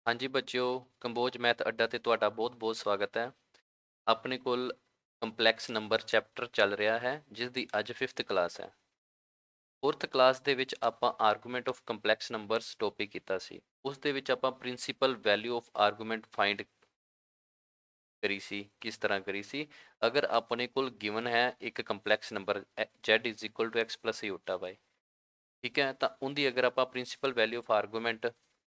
ਹਾਂਜੀ ਬੱਚਿਓ, ਕੰਬੋਜ ਮੈਥ ਅੱਡਾ ਤੇ ਤੁਹਾਡਾ ਬਹੁਤ-ਬਹੁਤ ਸਵਾਗਤ ਹੈ। ਆਪਣੇ ਕੋਲ ਕੰਪਲੈਕਸ ਨੰਬਰ ਚੈਪਟਰ ਚੱਲ ਰਿਹਾ ਹੈ, ਜਿਸ ਦੀ ਅੱਜ 5th ਕਲਾਸ ਹੈ। 4th ਕਲਾਸ ਦੇ ਵਿੱਚ ਆਪਾਂ argument of complex numbers topic ਕੀਤਾ ਸੀ। ਉਸ ਦੇ ਵਿੱਚ ਆਪਾਂ principal value of argument find ਕਰੀ ਸੀ। ਕਿਸ ਤਰ੍ਹਾਂ ਕਰੀ ਸੀ? ਅਗਰ ਆਪਣੇ ਕੋਲ ਗਿਵਨ ਹੈ ਇੱਕ complex number z = x + y, ਠੀਕ ਹੈ, ਤਾਂ ਉਹਦੀ ਅਗਰ ਆਪਾਂ principal value of argument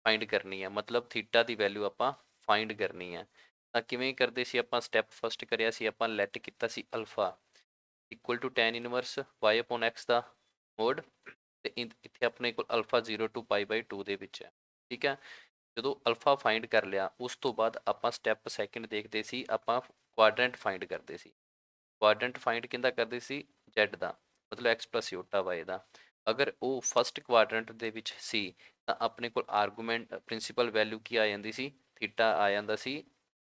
find ਕਰਨੀ ਹੈ, ਮਤਲਬ ਥੀਟਾ ਦੀ ਵੈਲਿਊ ਆਪਾਂ ਫਾਈਂਡ ਕਰਨੀ ਹੈ, ਤਾਂ ਕਿਵੇਂ ਕਰਦੇ ਸੀ? ਆਪਾਂ ਸਟੈਪ ਫਸਟ ਕਰਿਆ ਸੀ, ਆਪਾਂ ਲੈਟ ਕੀਤਾ ਸੀ ਅਲਫਾ = tan ਇਨਵਰਸ y/x ਦਾ ਮੋਡ, ਤੇ ਇੱਥੇ ਆਪਣੇ ਕੋਲ ਅਲਫਾ 0 to π/2 ਦੇ ਵਿੱਚ ਹੈ। ਠੀਕ ਹੈ, ਜਦੋਂ ਅਲਫਾ ਫਾਈਂਡ ਕਰ ਲਿਆ, ਉਸ ਤੋਂ ਬਾਅਦ ਆਪਾਂ ਸਟੈਪ ਸੈਕਿੰਡ ਦੇਖਦੇ ਸੀ, ਆਪਾਂ ਕੁਆਡਰੈਂਟ ਫਾਈਂਡ ਕਰਦੇ ਸੀ। ਕੁਆਡਰੈਂਟ ਫਾਈਂਡ ਕਿੰਦਾ ਕਰਦੇ ਸੀ? z ਦਾ, ਮਤਲਬ x + y ਦਾ। ਅਗਰ ਉਹ ਫਸਟ ਕੁਆਡਰੈਂਟ ਦੇ ਵਿੱਚ ਸੀ ਤਾਂ ਆਪਣੇ ਕੋਲ ਆਰਗੂਮੈਂਟ ਪ੍ਰਿੰਸੀਪਲ ਵੈਲਿਊ ਕੀ ਆ ਜਾਂਦੀ ਸੀ? ਥੀਟਾ ਆ ਜਾਂਦਾ ਸੀ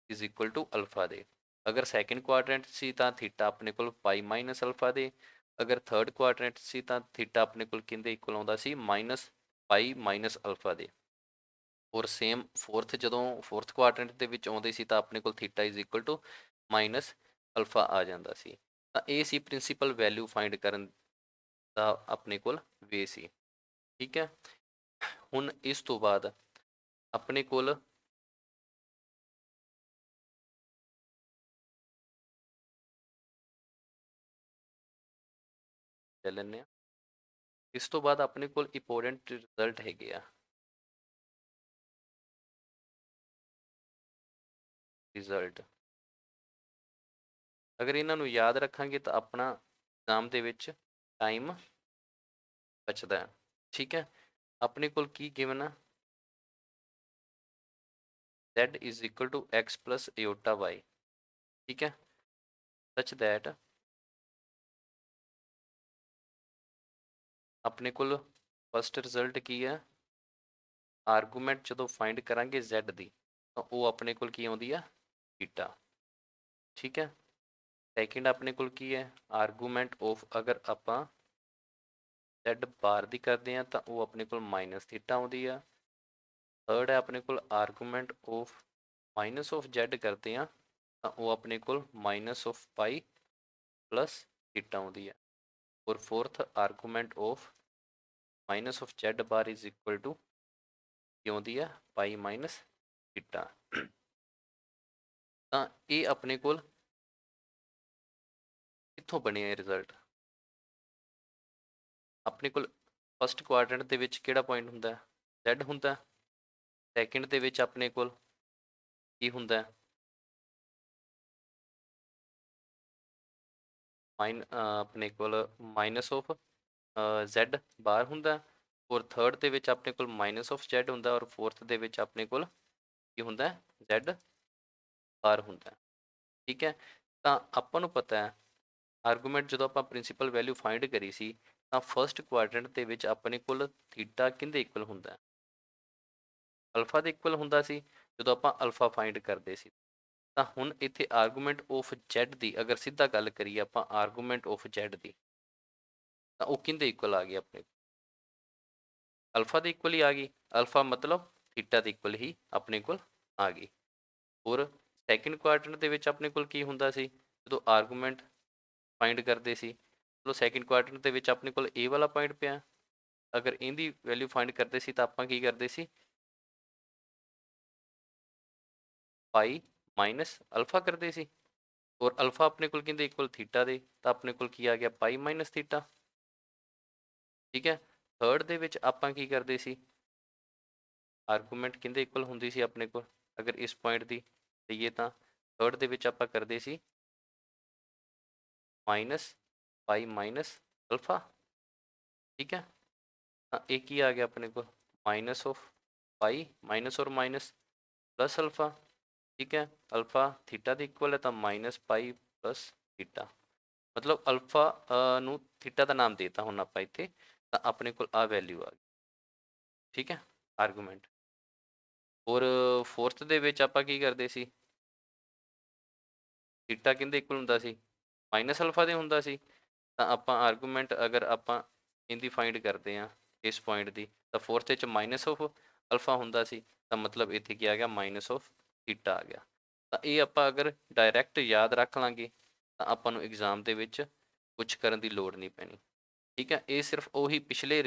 = ਅਲਫਾ ਦੇ। ਅਗਰ ਸੈਕਿੰਡ ਕੁਆਡਰੈਂਟ ਸੀ ਤਾਂ ਥੀਟਾ ਆਪਣੇ ਕੋਲ π - ਅਲਫਾ ਦੇ। ਅਗਰ ਥਰਡ ਕੁਆਡਰੈਂਟ ਸੀ ਤਾਂ ਥੀਟਾ ਆਪਣੇ ਕੋਲ ਕਿਹਦੇ ਇਕੁਅਲ ਆਉਂਦਾ ਸੀ? -π - ਅਲਫਾ ਦੇ। ਔਰ ਸੇਮ ਜਦੋਂ ਫੋਰਥ ਕੁਆਡਰੈਂਟ ਦੇ ਵਿੱਚ ਆਉਂਦੇ ਸੀ ਤਾਂ ਆਪਣੇ ਕੋਲ ਥੀਟਾ = -ਅਲਫਾ ਆ ਜਾਂਦਾ ਸੀ। ਤਾਂ ਇਹ ਸੀ ਪ੍ਰਿੰਸੀਪਲ ਵੈਲਿਊ ਫਾਈਂਡ ਕਰਨ ਦਾ ਆਪਣੇ ਕੋਲ ਵੇ ਸੀ। ਠੀਕ ਹੈ, ਹੁਣ ਇਸ ਤੋਂ ਬਾਅਦ ਆਪਣੇ ਕੋਲ ਲੈ ਲੈਂਦੇ ਹਾਂ। ਇਸ ਤੋਂ ਬਾਅਦ ਆਪਣੇ ਕੋਲ ਇੰਪੋਰਟੈਂਟ ਰਿਜ਼ਲਟ ਹੈਗੇ ਆ। ਰਿਜ਼ਲਟ ਅਗਰ ਇਹਨਾਂ ਨੂੰ ਯਾਦ ਰੱਖਾਂਗੇ ਤਾਂ ਆਪਣਾ ਐਗਜ਼ਾਮ ਦੇ ਵਿੱਚ ਟਾਈਮ ਬਚਦਾ ਹੈ। ਠੀਕ ਹੈ, ਆਪਣੇ ਕੋਲ ਕੀ ਗਿਵਨ ਆ? z = x + y। ਠੀਕ ਹੈ, ਸੱਚ ਦੈਟ ਆਪਣੇ ਕੋਲ ਫਸਟ ਰਿਜ਼ਲਟ ਕੀ ਹੈ? ਆਰਗੂਮੈਂਟ ਜਦੋਂ ਫਾਈਂਡ ਕਰਾਂਗੇ z ਦੀ, ਤਾਂ ਉਹ ਆਪਣੇ ਕੋਲ ਕੀ ਆਉਂਦੀ ਆ? ਥੀਟਾ। ਠੀਕ ਹੈ, ਸੈਕਿੰਡ ਆਪਣੇ ਕੋਲ ਕੀ ਹੈ? ਆਰਗੂਮੈਂਟ ਆਫ ਅਗਰ ਆਪਾਂ z ਬਾਰ ਦੀ ਕਰਦੇ ਹਾਂ ਤਾਂ ਉਹ ਆਪਣੇ ਕੋਲ -ਥੀਟਾ ਆਉਂਦੀ ਆ। ਥਰਡ ਹੈ ਆਪਣੇ ਕੋਲ ਆਰਗੂਮੈਂਟ ਆਫ -z ਕਰਦੇ ਹਾਂ ਤਾਂ ਉਹ ਆਪਣੇ ਕੋਲ -π + ਥੀਟਾ ਆਉਂਦੀ ਹੈ। ਔਰ ਫੋਰਥ ਆਰਗੂਮੈਂਟ ਆਫ -z ਬਾਰ = ਕੀ ਆਉਂਦੀ ਆ? π - ਥੀਟਾ। ਤਾਂ ਇਹ ਆਪਣੇ ਕੋਲ ਕਿੱਥੋਂ ਬਣਿਆ ਇਹ ਰਿਜ਼ਲਟ? ਆਪਣੇ ਕੋਲ ਫਸਟ ਕੁਆਡਰੈਂਟ ਦੇ ਵਿੱਚ ਕਿਹੜਾ ਪੁਆਇੰਟ ਹੁੰਦਾ? z ਹੁੰਦਾ। ਸੈਕਿੰਡ ਦੇ ਵਿੱਚ ਆਪਣੇ ਕੋਲ ਕੀ ਹੁੰਦਾ? ਆਪਣੇ ਕੋਲ -z ਬਾਰ ਹੁੰਦਾ। ਔਰ ਥਰਡ ਦੇ ਵਿੱਚ ਆਪਣੇ ਕੋਲ -z ਹੁੰਦਾ। ਔਰ ਫੋਰਥ ਦੇ ਵਿੱਚ ਆਪਣੇ ਕੋਲ ਕੀ ਹੁੰਦਾ? z ਬਾਰ ਹੁੰਦਾ। ਠੀਕ ਹੈ, ਤਾਂ ਆਪਾਂ ਨੂੰ ਪਤਾ ਹੈ ਆਰਗੂਮੈਂਟ ਜਦੋਂ ਆਪਾਂ ਪ੍ਰਿੰਸੀਪਲ ਵੈਲਿਊ ਫਾਈਂਡ ਕਰੀ ਸੀ ਤਾਂ ਫਸਟ ਕੁਆਡਰੈਂਟ ਦੇ ਵਿੱਚ ਆਪਣੇ ਕੋਲ ਥੀਟਾ ਕਿਹਦੇ ਇਕੁਅਲ ਹੁੰਦਾ? ਅਲਫਾ ਦੇ ਇਕੁਅਲ ਹੁੰਦਾ ਸੀ ਜਦੋਂ ਆਪਾਂ ਅਲਫਾ ਫਾਈਂਡ ਕਰਦੇ ਸੀ। ਤਾਂ ਹੁਣ ਇੱਥੇ ਆਰਗੂਮੈਂਟ ਆਫ z ਦੀ ਅਗਰ ਸਿੱਧਾ ਗੱਲ ਕਰੀਏ ਆਪਾਂ ਆਰਗੂਮੈਂਟ ਆਫ z ਦੀ, ਤਾਂ ਉਹ ਕਿਹਦੇ ਇਕੁਅਲ ਆ ਗਈ? ਆਪਣੇ ਅਲਫਾ ਦੇ ਇਕੁਅਲ ਹੀ ਆ ਗਈ। ਅਲਫਾ ਮਤਲਬ ਥੀਟਾ ਦੇ ਇਕੁਅਲ ਹੀ ਆਪਣੇ ਕੋਲ ਆ ਗਈ। ਔਰ ਸੈਕਿੰਡ ਕੁਆਡਰੈਂਟ ਦੇ ਵਿੱਚ ਆਪਣੇ ਕੋਲ ਕੀ ਹੁੰਦਾ ਸੀ ਜਦੋਂ ਆਰਗੂਮੈਂਟ ਫਾਈਂਡ ਕਰਦੇ ਸੀ? ਚਲੋ ਸੈਕਿੰਡ ਕੁਆਡਰੈਂਟ ਦੇ ਵਿੱਚ ਆਪਣੇ ਕੋਲ ਇਹ ਵਾਲਾ ਪੁਆਇੰਟ ਪਿਆ। ਅਗਰ ਇਹਦੀ ਵੈਲਿਊ ਫਾਈਂਡ ਕਰਦੇ ਸੀ ਤਾਂ ਆਪਾਂ ਕੀ ਕਰਦੇ ਸੀ? π - ਅਲਫਾ ਕਰਦੇ ਸੀ। ਔਰ ਅਲਫਾ ਆਪਣੇ ਕੋਲ ਕਿਹਦੇ ਇਕੁਅਲ? ਥੀਟਾ ਦੇ। ਤਾਂ ਆਪਣੇ ਕੋਲ ਕੀ ਆ ਗਿਆ? π - ਥੀਟਾ। ਠੀਕ ਹੈ, ਥਰਡ ਦੇ ਵਿੱਚ ਆਪਾਂ ਕੀ ਕਰਦੇ ਸੀ? ਆਰਗੂਮੈਂਟ ਕਿਹਦੇ ਇਕੁਅਲ ਹੁੰਦੀ ਸੀ ਆਪਣੇ ਕੋਲ? ਅਗਰ ਇਸ ਪੁਆਇੰਟ ਦੀ ਲਈਏ ਤਾਂ ਥਰਡ ਦੇ ਵਿੱਚ ਆਪਾਂ ਕਰਦੇ ਸੀ -π - ਅਲਫਾ। ਠੀਕ ਹੈ, ਤਾਂ ਇਹ ਕੀ ਆ ਗਿਆ ਆਪਣੇ ਕੋਲ? ਮਾਈਨਸ ਆਫ ਪਾਈ ਮਾਈਨਸ ਔਰ ਮਾਈਨਸ ਪਲਸ ਅਲਫਾ। ਠੀਕ ਹੈ, ਅਲਫਾ ਥੀਟਾ ਦੇ ਇਕੁਅਲ ਹੈ ਤਾਂ -π + ਥੀਟਾ। ਮਤਲਬ ਅਲਫਾ ਨੂੰ ਥੀਟਾ ਦਾ ਨਾਮ ਦੇਤਾ ਹੁਣ ਆਪਾਂ ਇੱਥੇ, ਤਾਂ ਆਪਣੇ ਕੋਲ ਆ ਵੈਲਿਊ ਆ ਗਈ। ਠੀਕ ਹੈ, ਆਰਗੂਮੈਂਟ। ਔਰ ਫੋਰਥ ਦੇ ਵਿੱਚ ਆਪਾਂ ਕੀ ਕਰਦੇ ਸੀ? ਥੀਟਾ ਕਿਹਦੇ ਇਕੁਅਲ ਹੁੰਦਾ ਸੀ? -ਅਲਫਾ ਦੇ ਹੁੰਦਾ ਸੀ। ਤਾਂ ਆਪਾਂ ਆਰਗੂਮੈਂਟ ਅਗਰ ਆਪਾਂ ਇਹਦੀ ਫਾਈਂਡ ਕਰਦੇ ਹਾਂ ਇਸ ਪੁਆਇੰਟ ਦੀ, ਤਾਂ ਫੋਰਥ ਵਿੱਚ -ਆਫ ਅਲਫਾ ਹੁੰਦਾ ਸੀ। ਤਾਂ ਮਤਲਬ ਇੱਥੇ ਕੀ ਆ ਗਿਆ ਮਾਈਨਸ ਆਫ ਥੀਟਾ ਆ ਗਿਆ। ਤਾਂ ਇਹ ਆਪਾਂ ਅਗਰ ਡਾਇਰੈਕਟ ਯਾਦ ਰੱਖ ਲਾਂਗੇ ਤਾਂ ਆਪਾਂ ਨੂੰ ਐਗਜ਼ਾਮ ਦੇ ਵਿੱਚ ਕੁਛ ਕਰਨ ਦੀ ਲੋੜ ਨਹੀਂ ਪੈਣੀ। ਠੀਕ ਹੈ, ਇਹ ਸਿਰਫ ਉਹੀ ਪਿਛਲੇ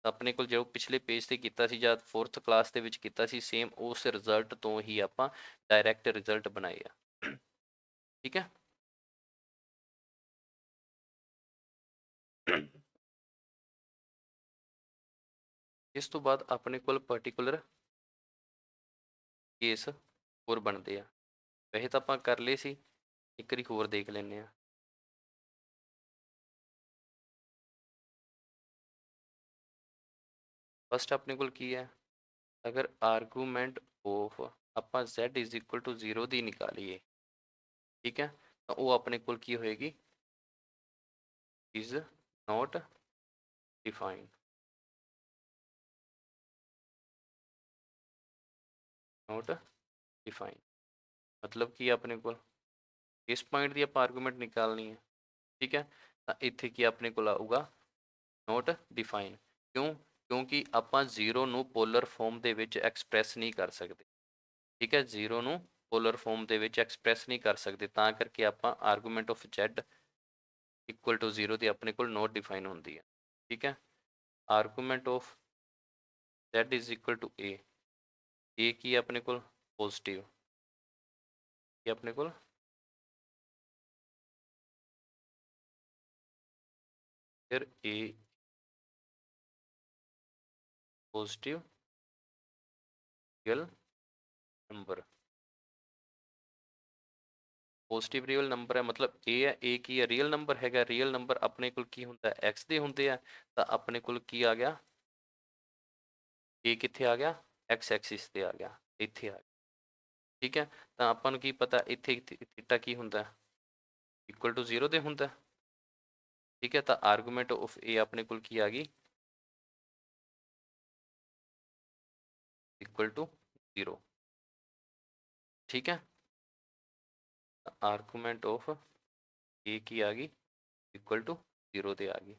ਆਪਣੇ ਕੋਲ ਜੋ ਪਿਛਲੇ ਪੇਜ ਤੇ ਕੀਤਾ ਸੀ ਜਾਂ 4th ਕਲਾਸ ਦੇ ਵਿੱਚ ਕੀਤਾ ਸੀ ਸੇਮ ਉਸ ਰਿਜ਼ਲਟ ਤੋਂ ਹੀ ਆਪਾਂ ਡਾਇਰੈਕਟ ਰਿਜ਼ਲਟ ਬਣਾਏ ਆ। ਠੀਕ ਹੈ। ਇਸ ਤੋਂ ਬਾਅਦ ਆਪਣੇ ਕੋਲ ਪਾਰਟਿਕੂਲਰ ਕੇਸ ਹੋਰ ਬਣਦੇ ਆ। ਵੈਸੇ ਤਾਂ ਆਪਾਂ ਕਰ ਲਏ ਸੀ, ਇੱਕ ਵਾਰੀ ਹੋਰ ਦੇਖ ਲੈਂਦੇ ਆ। ਫਸਟ ਆਪਣੇ ਕੋਲ ਕੀ ਹੈ, ਅਗਰ ਆਰਗੂਮੈਂਟ ਆਫ ਆਪਾਂ z ਇਜ਼ ਇਕੁਅਲ ਟੂ 0 ਦੀ ਨਿਕਾਲੀਏ, ਠੀਕ ਹੈ, ਤਾਂ ਉਹ ਆਪਣੇ ਕੋਲ ਕੀ ਹੋਏਗੀ, is not defined. Note defined ਮਤਲਬ ਕੀ ਆਪਣੇ ਕੋਲ ਇਸ ਪੁਆਇੰਟ ਦੀ ਆਪਾਂ ਆਰਗੂਮੈਂਟ ਨਿਕਾਲਣੀ ਹੈ। ਠੀਕ ਹੈ, ਤਾਂ ਇੱਥੇ ਕੀ ਆਪਣੇ ਕੋਲ ਆਊਗਾ, ਨੋਟ ਡਿਫਾਈਨ। ਕਿਉਂ? ਕਿਉਂਕਿ ਆਪਾਂ 0 ਨੂੰ ਪੋਲਰ ਫਾਰਮ ਦੇ ਵਿੱਚ ਐਕਸਪ੍ਰੈਸ ਨਹੀਂ ਕਰ ਸਕਦੇ। ਠੀਕ ਹੈ, 0 ਨੂੰ ਪੋਲਰ ਫਾਰਮ ਦੇ ਵਿੱਚ ਐਕਸਪ੍ਰੈਸ ਨਹੀਂ ਕਰ ਸਕਦੇ, ਤਾਂ ਕਰਕੇ ਆਪਾਂ argument of z equal to 0 ਦੀ ਆਪਣੇ ਕੋਲ ਨੋਟ ਡਿਫਾਈਨ ਹੁੰਦੀ ਹੈ। ਠੀਕ ਹੈ, argument of z is equal to a, a ਕੀ ਆਪਣੇ ਕੋਲ ਪੋਜ਼ਿਟਿਵ, ਕੀ ਆਪਣੇ ਕੋਲ ਫਿਰ a positive real number. Positive real number ਹੈ ਮਤਲਬ ਇਹ ਹੈ, ਇਹ ਕੀ ਹੈ, ਰੀਅਲ ਨੰਬਰ ਹੈਗਾ। ਰੀਅਲ ਨੰਬਰ ਆਪਣੇ ਕੋਲ ਕੀ ਹੁੰਦਾ, x ਦੇ ਹੁੰਦੇ ਆ, ਤਾਂ ਆਪਣੇ ਕੋਲ ਕੀ ਆ ਗਿਆ, ਇਹ ਕਿੱਥੇ ਆ ਗਿਆ, x ਐਕਸਿਸ ਤੇ ਆ ਗਿਆ, ਇੱਥੇ ਆ ਗਿਆ। ਠੀਕ ਹੈ, ਤਾਂ ਆਪਾਂ ਨੂੰ ਕੀ ਪਤਾ ਇੱਥੇ ਥੀਟਾ ਕੀ ਹੁੰਦਾ, ਇਕੁਅਲ ਟੂ 0 ਦੇ ਹੁੰਦਾ। ਠੀਕ ਹੈ, ਤਾਂ ਆਰਗੂਮੈਂਟ ਆਫ a ਆਪਣੇ ਕੋਲ ਕੀ ਆ ਗਈ, ਇਕੁਅਲ ਟੂ 0। ਠੀਕ ਹੈ, ਆਰਗੂਮੈਂਟ ਆਫ a ਕੀ ਆ ਗਈ, ਇਕੁਅਲ ਟੂ 0 ਤੇ ਆ ਗਈ।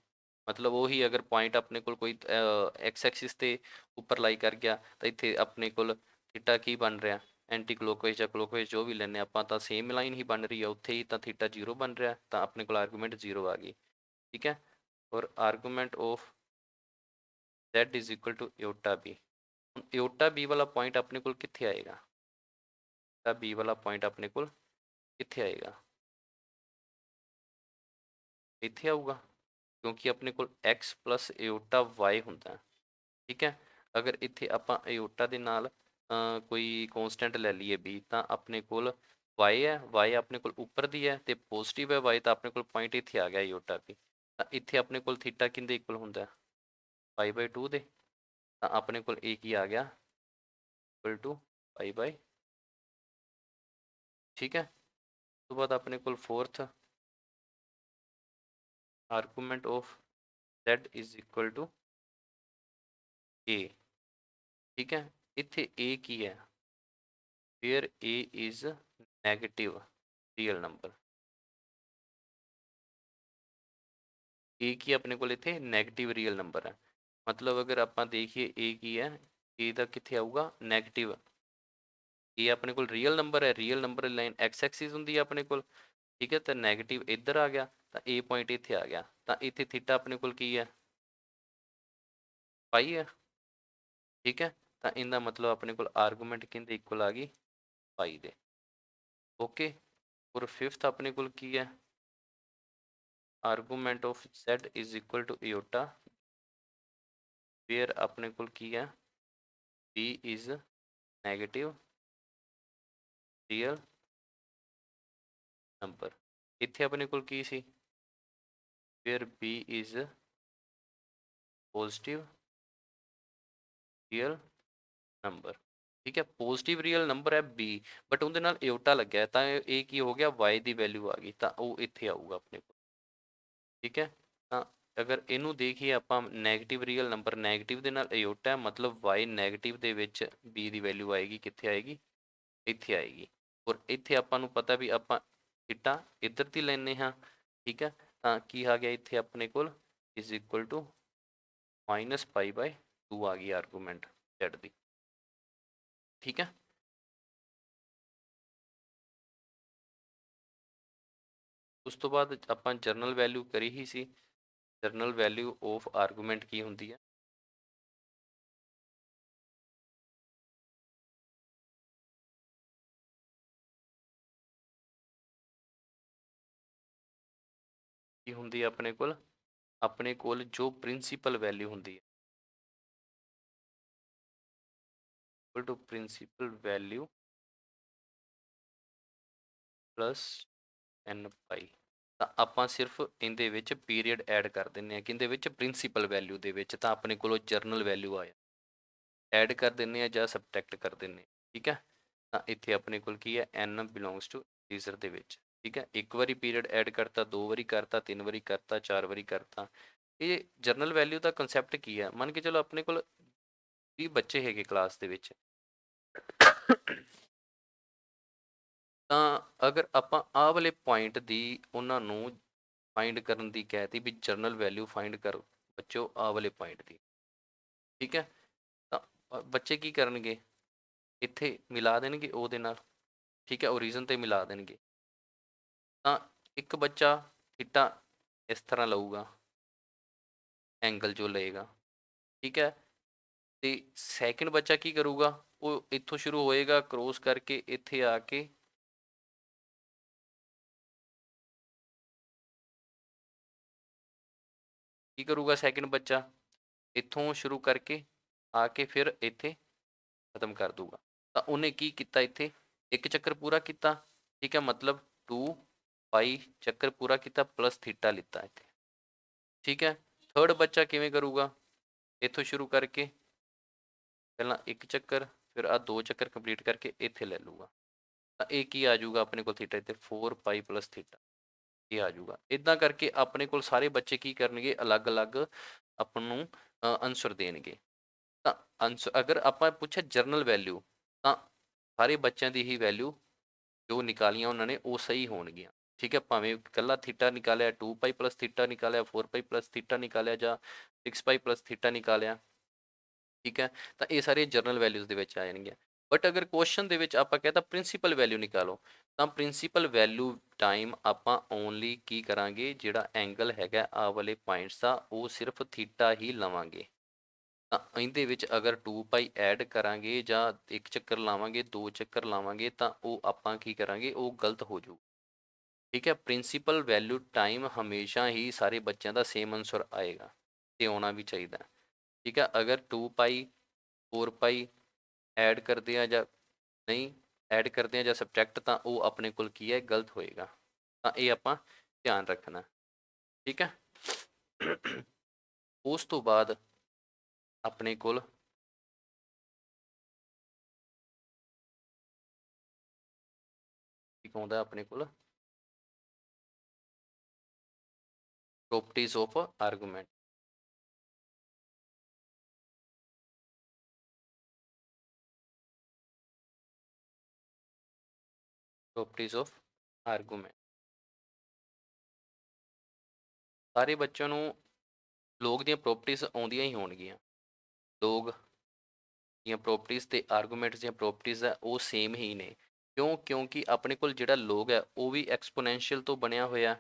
ਮਤਲਬ ਉਹੀ ਅਗਰ ਪੁਆਇੰਟ ਆਪਣੇ ਕੋਲ ਕੋਈ ਐਕਸ ਐਕਸਿਸ ਤੇ ਉੱਪਰ ਲਾਈ ਕਰ ਗਿਆ, ਤਾਂ ਇੱਥੇ ਆਪਣੇ ਕੋਲ ਥੀਟਾ ਕੀ ਬਣ ਰਿਹਾ, ਐਂਟੀ ਕਲੋਕਵਾਈਜ਼ ਜਾਂ ਕਲੋਕਵਾਈਜ਼ ਜੋ ਵੀ ਲੈਂਦੇ ਆਪਾਂ, ਤਾਂ ਸੇਮ ਲਾਈਨ ਹੀ ਬਣ ਰਹੀ ਹੈ ਉੱਥੇ ਹੀ, ਤਾਂ ਥੀਟਾ 0 ਬਣ ਰਿਹਾ, ਤਾਂ ਆਪਣੇ ਕੋਲ ਆਰਗੂਮੈਂਟ 0 ਆ ਗਈ। ਠੀਕ ਹੈ, ਔਰ argument of z is equal to iota b। ਹੁਣ ਇਓਟਾ b ਵਾਲਾ ਪੁਆਇੰਟ ਆਪਣੇ ਕੋਲ ਕਿੱਥੇ ਆਏਗਾ, ਤਾਂ b ਵਾਲਾ ਪੁਆਇੰਟ ਆਪਣੇ ਕੋਲ ਕਿੱਥੇ ਆਏਗਾ, ਇੱਥੇ ਆਊਗਾ, ਕਿਉਂਕਿ ਆਪਣੇ ਕੋਲ x ਪਲਸ ਇਓਟਾ y ਹੁੰਦਾ। ਠੀਕ ਹੈ, ਅਗਰ ਇੱਥੇ ਆਪਾਂ ਇਓਟਾ ਦੇ ਨਾਲ ਕੋਈ ਕੌਂਸਟੈਂਟ ਲੈ ਲਈਏ b, ਤਾਂ ਆਪਣੇ ਕੋਲ y ਹੈ, y ਆਪਣੇ ਕੋਲ ਉੱਪਰ ਦੀ ਹੈ ਤੇ ਪੋਜ਼ਿਟਿਵ ਹੈ y, ਤਾਂ ਆਪਣੇ ਕੋਲ ਪੁਆਇੰਟ ਇੱਥੇ ਆ ਗਿਆ ਇਓਟਾ b। ਤਾਂ ਇੱਥੇ ਆਪਣੇ ਕੋਲ ਥੀਟਾ ਕਿੰਦੇ ਇਕੁਅਲ ਹੁੰਦਾ, π/2 ਦੇ, ਤਾਂ ਆਪਣੇ ਕੋਲ ਇਹ ਕੀ ਆ ਗਿਆ, ਇਕੁਅਲ ਟੂ π/। ਠੀਕ ਹੈ, ਉਸ ਤੋਂ ਬਾਅਦ ਆਪਣੇ ਕੋਲ 4th argument of z is equal to a। ਠੀਕ ਹੈ, ਇੱਥੇ a ਕੀ ਹੈ, where a is negative real number। a ਕੀ ਆਪਣੇ ਕੋਲ ਇੱਥੇ ਨੈਗੇਟਿਵ ਰੀਅਲ ਨੰਬਰ ਹੈ, ਮਤਲਬ ਅਗਰ ਆਪਾਂ ਦੇਖੀਏ a ਕੀ ਹੈ, a ਦਾ ਕਿੱਥੇ ਆਊਗਾ, ਨੈਗੇਟਿਵ। ਇਹ ਆਪਣੇ ਕੋਲ ਰੀਅਲ ਨੰਬਰ ਹੈ, real number line X axis ਹੁੰਦੀ ਹੈ ਆਪਣੇ ਕੋਲ। ਠੀਕ ਹੈ, ਤਾਂ ਨੈਗੇਟਿਵ ਇੱਧਰ ਆ ਗਿਆ, ਤਾਂ a ਪੁਆਇੰਟ ਇੱਥੇ ਆ ਗਿਆ, ਤਾਂ ਇੱਥੇ ਥੀਟਾ ਆਪਣੇ ਕੋਲ ਕੀ ਹੈ, ਪਾਈ ਹੈ। ਠੀਕ ਹੈ, ਤਾਂ ਇਹਦਾ ਮਤਲਬ ਆਪਣੇ ਕੋਲ ਆਰਗੂਮੈਂਟ ਕਿਹਦੇ ਇਕੁਅਲ ਆ ਗਈ, ਪਾਈ ਦੇ। ਓਕੇ, ਔਰ 5th ਆਪਣੇ ਕੋਲ ਕੀ ਹੈ, argument of z is equal to iota, where ਆਪਣੇ ਕੋਲ ਕੀ ਹੈ, b is negative real number. ਇੱਥੇ ਆਪਣੇ ਕੋਲ ਕੀ ਸੀ, where b is positive real number. ਠੀਕ ਹੈ, ਪੋਜ਼ਿਟਿਵ ਰੀਅਲ ਨੰਬਰ ਹੈ b, ਬਟ ਉਹਦੇ ਨਾਲ ਇਓਟਾ ਲੱਗਿਆ, ਤਾਂ ਇਹ ਕੀ ਹੋ ਗਿਆ, y ਦੀ ਵੈਲਿਊ ਆ ਗਈ, ਤਾਂ ਉਹ ਇੱਥੇ ਆਊਗਾ ਆਪਣੇ ਕੋਲ। ਠੀਕ ਹੈ, ਤਾਂ ਅਗਰ ਇਹਨੂੰ ਦੇਖੀਏ ਆਪਾਂ, ਨੈਗੇਟਿਵ ਰੀਅਲ ਨੰਬਰ ਨੈਗੇਟਿਵ ਦੇ ਨਾਲ ਇਓਟਾ, ਮਤਲਬ y ਨੈਗੇਟਿਵ ਦੇ ਵਿੱਚ b ਦੀ ਵੈਲਿਊ ਆਏਗੀ, ਕਿੱਥੇ ਆਏਗੀ, ਇੱਥੇ ਆਏਗੀ। ਔਰ ਇੱਥੇ ਆਪਾਂ ਨੂੰ ਪਤਾ ਵੀ ਆਪਾਂ ਥੀਟਾ ਇੱਧਰ ਦੀ ਲੈਂਦੇ ਹਾਂ। ਠੀਕ ਹੈ, ਤਾਂ ਕੀ ਆ ਗਿਆ ਇੱਥੇ ਆਪਣੇ ਕੋਲ, ਇਜ਼ ਇਕੁਅਲ ਟੂ -π/2 ਆ ਗਈ ਆਰਗੂਮੈਂਟ z ਦੀ। ठीक है। ਉਸ ਤੋਂ ਬਾਅਦ ਆਪਾਂ ਜਰਨਲ ਵੈਲਿਊ ਕਰੀ ਹੀ ਸੀ। ਜਰਨਲ ਵੈਲਿਊ ਆਫ ਆਰਗੂਮੈਂਟ ਕੀ ਹੁੰਦੀ ਹੈ? ਕੀ ਹੁੰਦੀ ਹੈ ਆਪਣੇ ਕੋਲ ਜੋ ਪ੍ਰਿੰਸੀਪਲ ਵੈਲਿਊ ਹੁੰਦੀ ਹੈ equal to principal value plus n pi. ਤਾਂ ਆਪਾਂ ਸਿਰਫ ਇਹਦੇ ਵਿੱਚ ਪੀਰੀਅਡ ਐਡ ਕਰ ਦਿੰਦੇ ਹਾਂ, ਕਿਹਦੇ ਵਿੱਚ? ਪ੍ਰਿੰਸੀਪਲ ਵੈਲਿਊ ਦੇ ਵਿੱਚ। ਤਾਂ ਆਪਣੇ ਕੋਲੋਂ ਜਰਨਲ ਵੈਲਿਊ ਆਇਆ, ਐਡ ਕਰ ਦਿੰਦੇ ਹਾਂ ਜਾਂ ਸਬਟਰੈਕਟ ਕਰ ਦਿੰਦੇ ਹਾਂ। ਠੀਕ ਹੈ। ਤਾਂ ਇੱਥੇ ਆਪਣੇ ਕੋਲ ਕੀ ਹੈ? n ਬਿਲੋਂਗਸ ਟੂ ਇੰਟੀਜ਼ਰ ਦੇ ਵਿੱਚ। ਠੀਕ ਹੈ। ਇੱਕ ਵਾਰੀ ਪੀਰੀਅਡ ਐਡ ਕਰਤਾ, 2 ਵਾਰੀ ਕਰਤਾ, 3 ਵਾਰੀ ਕਰਤਾ, 4 ਵਾਰੀ ਕਰਤਾ। ਇਹ ਜਰਨਲ ਵੈਲਿਊ ਦਾ ਕਨਸੈਪਟ ਕੀ ਹੈ? ਮੰਨ ਕੇ ਚਲੋ ਆਪਣੇ ਕੋਲ 20 ਬੱਚੇ ਹੈਗੇ ਕਲਾਸ ਦੇ ਵਿੱਚ। ਤਾਂ ਅਗਰ ਆਪਾਂ ਆਹ ਵਾਲੇ ਪੁਆਇੰਟ ਦੀ ਉਹਨਾਂ ਨੂੰ ਫਾਈਂਡ ਕਰਨ ਦੀ ਕਹਿਤੀ ਵੀ ਜਰਨਲ ਵੈਲਿਊ ਫਾਈਂਡ ਕਰੋ ਬੱਚੋ ਆਹ ਵਾਲੇ ਪੁਆਇੰਟ ਦੀ। ਠੀਕ ਹੈ। ਤਾਂ ਬੱਚੇ ਕੀ ਕਰਨਗੇ? ਇੱਥੇ ਮਿਲਾ ਦੇਣਗੇ ਉਹਦੇ ਨਾਲ। ਠੀਕ ਹੈ। ਓਰੀਜਨ ਤੇ ਮਿਲਾ ਦੇਣਗੇ। ਤਾਂ ਇੱਕ ਬੱਚਾ ਥੀਟਾ ਇਸ ਤਰ੍ਹਾਂ ਲਊਗਾ, ਐਂਗਲ ਜੋ ਲਏਗਾ। ਠੀਕ ਹੈ। ਤੇ ਸੈਕਿੰਡ ਬੱਚਾ ਕੀ ਕਰੂਗਾ? ਉਹ ਇੱਥੋਂ ਸ਼ੁਰੂ ਹੋਏਗਾ, ਕ੍ਰੋਸ ਕਰਕੇ ਇੱਥੇ ਆ ਕੇ ਕੀ ਕਰੂਗਾ? ਸੈਕਿੰਡ ਬੱਚਾ ਇੱਥੋਂ ਸ਼ੁਰੂ ਕਰਕੇ ਆ ਕੇ ਫਿਰ ਇੱਥੇ ਖਤਮ ਕਰ ਦੂਗਾ। ਤਾਂ ਉਹਨੇ ਕੀ ਕੀਤਾ? ਇੱਥੇ ਇੱਕ ਚੱਕਰ ਪੂਰਾ ਕੀਤਾ। ਠੀਕ ਹੈ। ਮਤਲਬ 2 ਪਾਈ ਚੱਕਰ ਪੂਰਾ ਕੀਤਾ ਪਲੱਸ ਥੀਟਾ ਲਿੱਤਾ ਇੱਥੇ। ਠੀਕ ਹੈ। ਥਰਡ ਬੱਚਾ ਕਿਵੇਂ ਕਰੂਗਾ? ਇੱਥੋਂ ਸ਼ੁਰੂ ਕਰਕੇ ਪਹਿਲਾਂ ਇੱਕ ਚੱਕਰ, ਫਿਰ ਆਹ 2 ਚੱਕਰ ਕੰਪਲੀਟ ਕਰਕੇ ਇੱਥੇ ਲੈ ਲੂਗਾ। ਤਾਂ ਇਹ ਕੀ ਆ ਜਾਊਗਾ ਆਪਣੇ ਕੋਲ? ਥੀਟਾ ਇੱਥੇ 4 ਪਾਈ ਪਲੱਸ ਥੀਟਾ ਇਹ ਆ ਜਾਊਗਾ। ਇੱਦਾਂ ਕਰਕੇ ਆਪਣੇ ਕੋਲ ਸਾਰੇ ਬੱਚੇ ਕੀ ਕਰਨਗੇ? ਅਲੱਗ-ਅਲੱਗ ਆਪਾਂ ਨੂੰ ਆਨਸਰ ਦੇਣਗੇ। ਤਾਂ ਆਨਸਰ ਅਗਰ ਆਪਾਂ ਪੁੱਛਿਆ ਜਰਨਲ ਵੈਲਿਊ, ਤਾਂ ਸਾਰੇ ਬੱਚਿਆਂ ਦੀ ਹੀ ਵੈਲਿਊ ਜੋ ਨਿਕਾਲੀਆਂ ਉਹਨਾਂ ਨੇ ਉਹ ਸਹੀ ਹੋਣਗੀਆਂ। ਠੀਕ ਹੈ। ਭਾਵੇਂ ਇਕੱਲਾ ਥੀਟਾ ਨਿਕਾਲਿਆ, 2 ਪਾਈ ਪਲੱਸ ਥੀਟਾ ਨਿਕਾਲਿਆ, 4 ਪਾਈ ਪਲੱਸ ਥੀਟਾ ਨਿਕਾਲਿਆ ਜਾਂ 6 ਪਾਈ ਪਲੱਸ ਥੀਟਾ ਨਿਕਾਲਿਆ। ਠੀਕ ਹੈ। ਤਾਂ ਇਹ ਸਾਰੀਆਂ ਜਰਨਲ ਵੈਲਿਊਜ਼ ਦੇ ਵਿੱਚ ਆ ਜਾਣਗੀਆਂ। ਬਟ ਅਗਰ ਕੁਐਸਚਨ ਦੇ ਵਿੱਚ ਆਪਾਂ ਕਹਿੰਦਾ ਪ੍ਰਿੰਸੀਪਲ ਵੈਲਿਊ ਨਿਕਾਲੋ, ਤਾਂ ਪ੍ਰਿੰਸੀਪਲ ਵੈਲਿਊ ਟਾਈਮ ਆਪਾਂ ਓਨਲੀ ਕੀ ਕਰਾਂਗੇ? ਜਿਹੜਾ ਐਂਗਲ ਹੈਗਾ ਆਹ ਵਾਲੇ ਪੁਆਇੰਟਸ ਦਾ ਉਹ ਸਿਰਫ ਥੀਟਾ ਹੀ ਲਵਾਂਗੇ। ਤਾਂ ਇਹਦੇ ਵਿੱਚ ਅਗਰ 2 ਪਾਈ ਐਡ ਕਰਾਂਗੇ ਜਾਂ ਇੱਕ ਚੱਕਰ ਲਾਵਾਂਗੇ, 2 ਚੱਕਰ ਲਾਵਾਂਗੇ, ਤਾਂ ਉਹ ਆਪਾਂ ਕੀ ਕਰਾਂਗੇ? ਉਹ ਗਲਤ ਹੋ ਜਾਊ। ਠੀਕ ਹੈ। ਪ੍ਰਿੰਸੀਪਲ ਵੈਲਿਊ ਟਾਈਮ ਹਮੇਸ਼ਾ ਹੀ ਸਾਰੇ ਬੱਚਿਆਂ ਦਾ ਸੇਮ ਆਨਸਰ ਆਏਗਾ ਤੇ ਆਉਣਾ ਵੀ ਚਾਹੀਦਾ। ਠੀਕ ਹੈ। ਅਗਰ 2 ਪਾਈ 4 ਪਾਈ ਐਡ ਕਰਦੇ ਆ ਜਾਂ ਨਹੀਂ ਐਡ ਕਰਦੇ ਆ ਜਾਂ ਸਬਟਰੈਕਟ, ਤਾਂ ਉਹ ਆਪਣੇ ਕੋਲ ਕੀ ਹੈ? ਗਲਤ ਹੋਏਗਾ। ਤਾਂ ਇਹ ਆਪਾਂ ਧਿਆਨ ਰੱਖਣਾ। ਠੀਕ ਹੈ। ਉਸ ਤੋਂ ਬਾਅਦ ਆਪਣੇ ਕੋਲ ਕੀ ਆਉਂਦਾ? ਆਪਣੇ ਕੋਲ properties of argument. Properties of argument ਸਾਰੇ ਬੱਚਿਆਂ ਨੂੰ ਲੋਗ ਦੀਆਂ ਪ੍ਰੋਪਰਟੀਜ਼ ਆਉਂਦੀਆਂ ਹੀ ਹੋਣਗੀਆਂ। ਲੋਗ ਦੀਆਂ ਪ੍ਰੋਪਰਟੀਜ਼ ਤੇ ਆਰਗੂਮੈਂਟਸ ਦੀਆਂ ਪ੍ਰੋਪਰਟੀਜ਼ ਆ ਉਹ ਸੇਮ ਹੀ ਨੇ। ਕਿਉਂ? ਕਿਉਂਕਿ ਆਪਣੇ ਕੋਲ ਜਿਹੜਾ ਲੋਗ ਹੈ ਉਹ ਵੀ ਐਕਸਪੋਨੈਂਸ਼ੀਅਲ ਤੋਂ ਬਣਿਆ ਹੋਇਆ,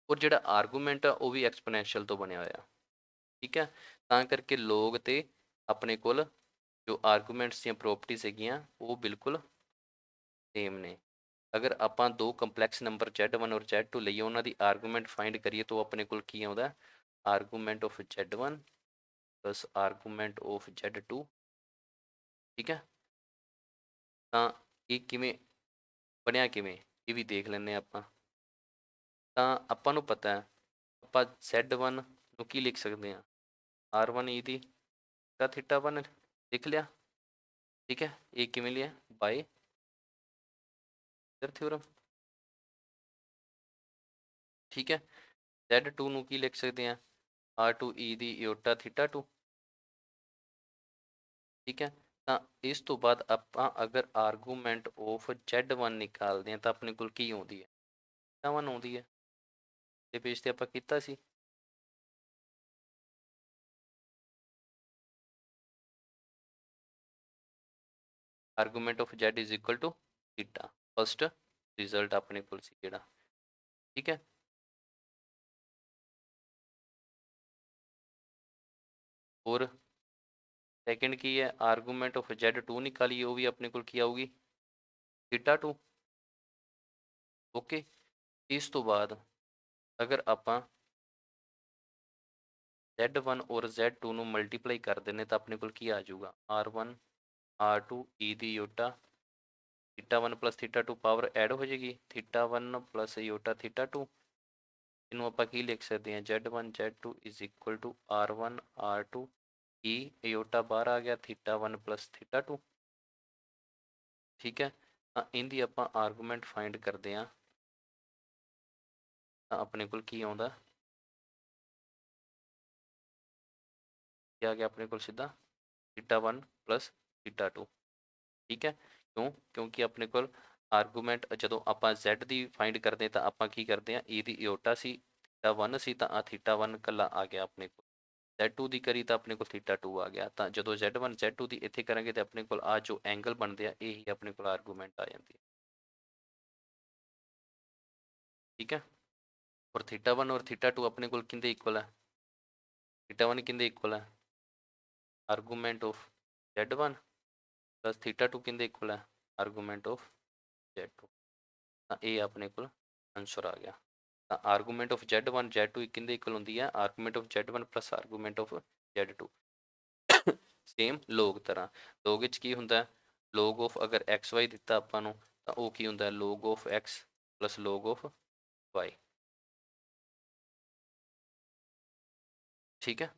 ਔਰ ਜਿਹੜਾ ਆਰਗੂਮੈਂਟ ਆ ਉਹ ਵੀ ਐਕਸਪੋਨੈਂਸ਼ੀਅਲ ਤੋਂ ਬਣਿਆ ਹੋਇਆ। ਠੀਕ ਹੈ। ਤਾਂ ਕਰਕੇ ਲੋਗ ਤੇ ਆਪਣੇ ਕੋਲ ਜੋ ਆਰਗੂਮੈਂਟਸ ਦੀਆਂ ਪ੍ਰੋਪਰਟੀਜ਼ ਹੈਗੀਆਂ ਉਹ ਬਿਲਕੁਲ ਸੇਮ ਨੇ। ਅਗਰ ਆਪਾਂ ਦੋ ਕੰਪਲੈਕਸ ਨੰਬਰ Z1 ਔਰ Z2 ਲਈਏ, ਉਹਨਾਂ ਦੀ ਆਰਗੂਮੈਂਟ ਫਾਈਂਡ ਕਰੀਏ ਤਾਂ ਆਪਣੇ ਕੋਲ ਕੀ ਆਉਂਦਾ? Argument of Z1 plus argument of Z2। ਠੀਕ ਹੈ। ਤਾਂ ਇਹ ਕਿਵੇਂ ਬਣਿਆ? ਕਿਵੇਂ ਇਹ ਵੀ ਦੇਖ ਲੈਂਦੇ ਹਾਂ ਆਪਾਂ। ਤਾਂ ਆਪਾਂ ਨੂੰ ਪਤਾ ਹੈ ਆਪਾਂ Z1 ਨੂੰ ਕੀ ਲਿਖ ਸਕਦੇ ਹਾਂ? R1 e ਦੀ ਥੀਟਾ 1 ਲਿਖ ਲਿਆ। ਠੀਕ ਹੈ। ਇਹ ਕਿਵੇਂ ਲਿਆ? ਬਾਈ ਥਿਓਰਮ। ਠੀਕ ਹੈ। Z2 ਨੂੰ ਕੀ ਲਿਖ ਸਕਦੇ ਹਾਂ? R2 e ਦੀ ਇਓਟਾ ਥੀਟਾ 2। ਠੀਕ ਹੈ। ਤਾਂ ਇਸ ਤੋਂ ਬਾਅਦ ਆਪਾਂ ਅਗਰ ਆਰਗੂਮੈਂਟ ਆਫ Z1 ਨਿਕਾਲਦੇ ਹਾਂ ਤਾਂ ਆਪਣੇ ਕੋਲ ਕੀ ਆਉਂਦੀ ਹੈ? ਥੀਟਾ 1 ਆਉਂਦੀ ਹੈ। ਤੇ ਪੇਜ ਤੇ ਆਪਾਂ ਕੀਤਾ ਸੀ। Argument of z is equal to theta. First result ਆਪਣੇ ਕੋਲ ਸੀ ਜਿਹੜਾ, ਠੀਕ ਹੈ। और सेकंड की है आर्गूमेंट ऑफ z2 निकालिए, वो भी अपने को की आऊगी थीटा 2। ओके, इस तो बाद अगर आप z1 और z2 ਨੂੰ ਮਲਟੀਪਲਾਈ ਕਰ ਦਿੰਨੇ ਤਾਂ ਆਪਣੇ ਕੋਲ ਕੀ ਆ ਜਾਊਗਾ r1 r2 e ਦੀ ਇਓਟਾ θ1 plus θ2 ਪਾਵਰ ਐਡ ਹੋ ਜਾਏਗੀ θ1 plus ਇਓਟਾ θ2। ਇਹਨੂੰ ਆਪਾਂ ਕੀ ਲਿਖ ਸਕਦੇ ਹਾਂ z1 z2 is equal to r1 r2 e ਇਓਟਾ ਬਾਹਰ ਆ ਗਿਆ θ1 plus θ2। ठीक है, ਤਾਂ ਇਹਦੀ ਆਪਾਂ ਆਰਗੂਮੈਂਟ ਫਾਈਂਡ ਕਰਦੇ ਹਾਂ ਤਾਂ ਆਪਣੇ ਕੋਲ ਕੀ ਆਉਂਦਾ, ਕੀ ਆ ਗਿਆ ਆਪਣੇ ਕੋਲ ਸਿੱਧਾ θ1 plus θ2। ਠੀਕ ਹੈ, ਕਿਉਂਕਿ ਆਪਣੇ ਕੋਲ ਆਰਗੂਮੈਂਟ ਜਦੋਂ ਆਪਾਂ z ਦੀ ਫਾਈਂਡ ਕਰਦੇ ਤਾਂ ਆਪਾਂ ਕੀ ਕਰਦੇ ਹਾਂ e ਦੀ ਇਓਟਾ ਸੀ θ1 ਸੀ ਤਾਂ ਆ θ1 ਕੱਲਾ ਆ ਗਿਆ ਆਪਣੇ ਕੋਲ, z2 ਦੀ ਕਰੀ ਤਾਂ ਆਪਣੇ ਕੋਲ θ2 ਆ ਗਿਆ। ਤਾਂ ਜਦੋਂ z1 z2 ਦੀ ਇੱਥੇ ਕਰਾਂਗੇ ਤਾਂ ਆਪਣੇ ਕੋਲ ਆ ਜੋ ਐਂਗਲ ਬਣਦੇ ਆ ਇਹ ਹੀ ਆਪਣੇ ਕੋਲ ਆਰਗੂਮੈਂਟ ਆ ਜਾਂਦੀ ਹੈ। ठीक है, और θ1 और θ2 अपने को किंदे इक्वल है, θ1 किंदे इक्वल है आर्गूमेंट ऑफ z1 प्लस θ2 किंदे इक्वल है आर्गूमेंट ऑफ z2। ਤਾਂ ਇਹ ਆਪਣੇ ਕੋਲ ਆਨਸਰ ਆ ਗਿਆ। ਤਾਂ argument of z1 z2 ਕਿੰਦੇ equal ਹੁੰਦੀ ਹੈ argument of z1 plus argument of z2। Same ਲੋਗ ਤਰ੍ਹਾਂ, ਲੋਗ ਵਿੱਚ ਕੀ ਹੁੰਦਾ ਲੋਗ ਆਫ ਅਗਰ xy ਦਿੱਤਾ ਆਪਾਂ ਨੂੰ ਤਾਂ ਉਹ ਕੀ ਹੁੰਦਾ ਲੋਗ ਆਫ x ਪਲੱਸ ਲੋਗ ਆਫ y। ਠੀਕ ਹੈ,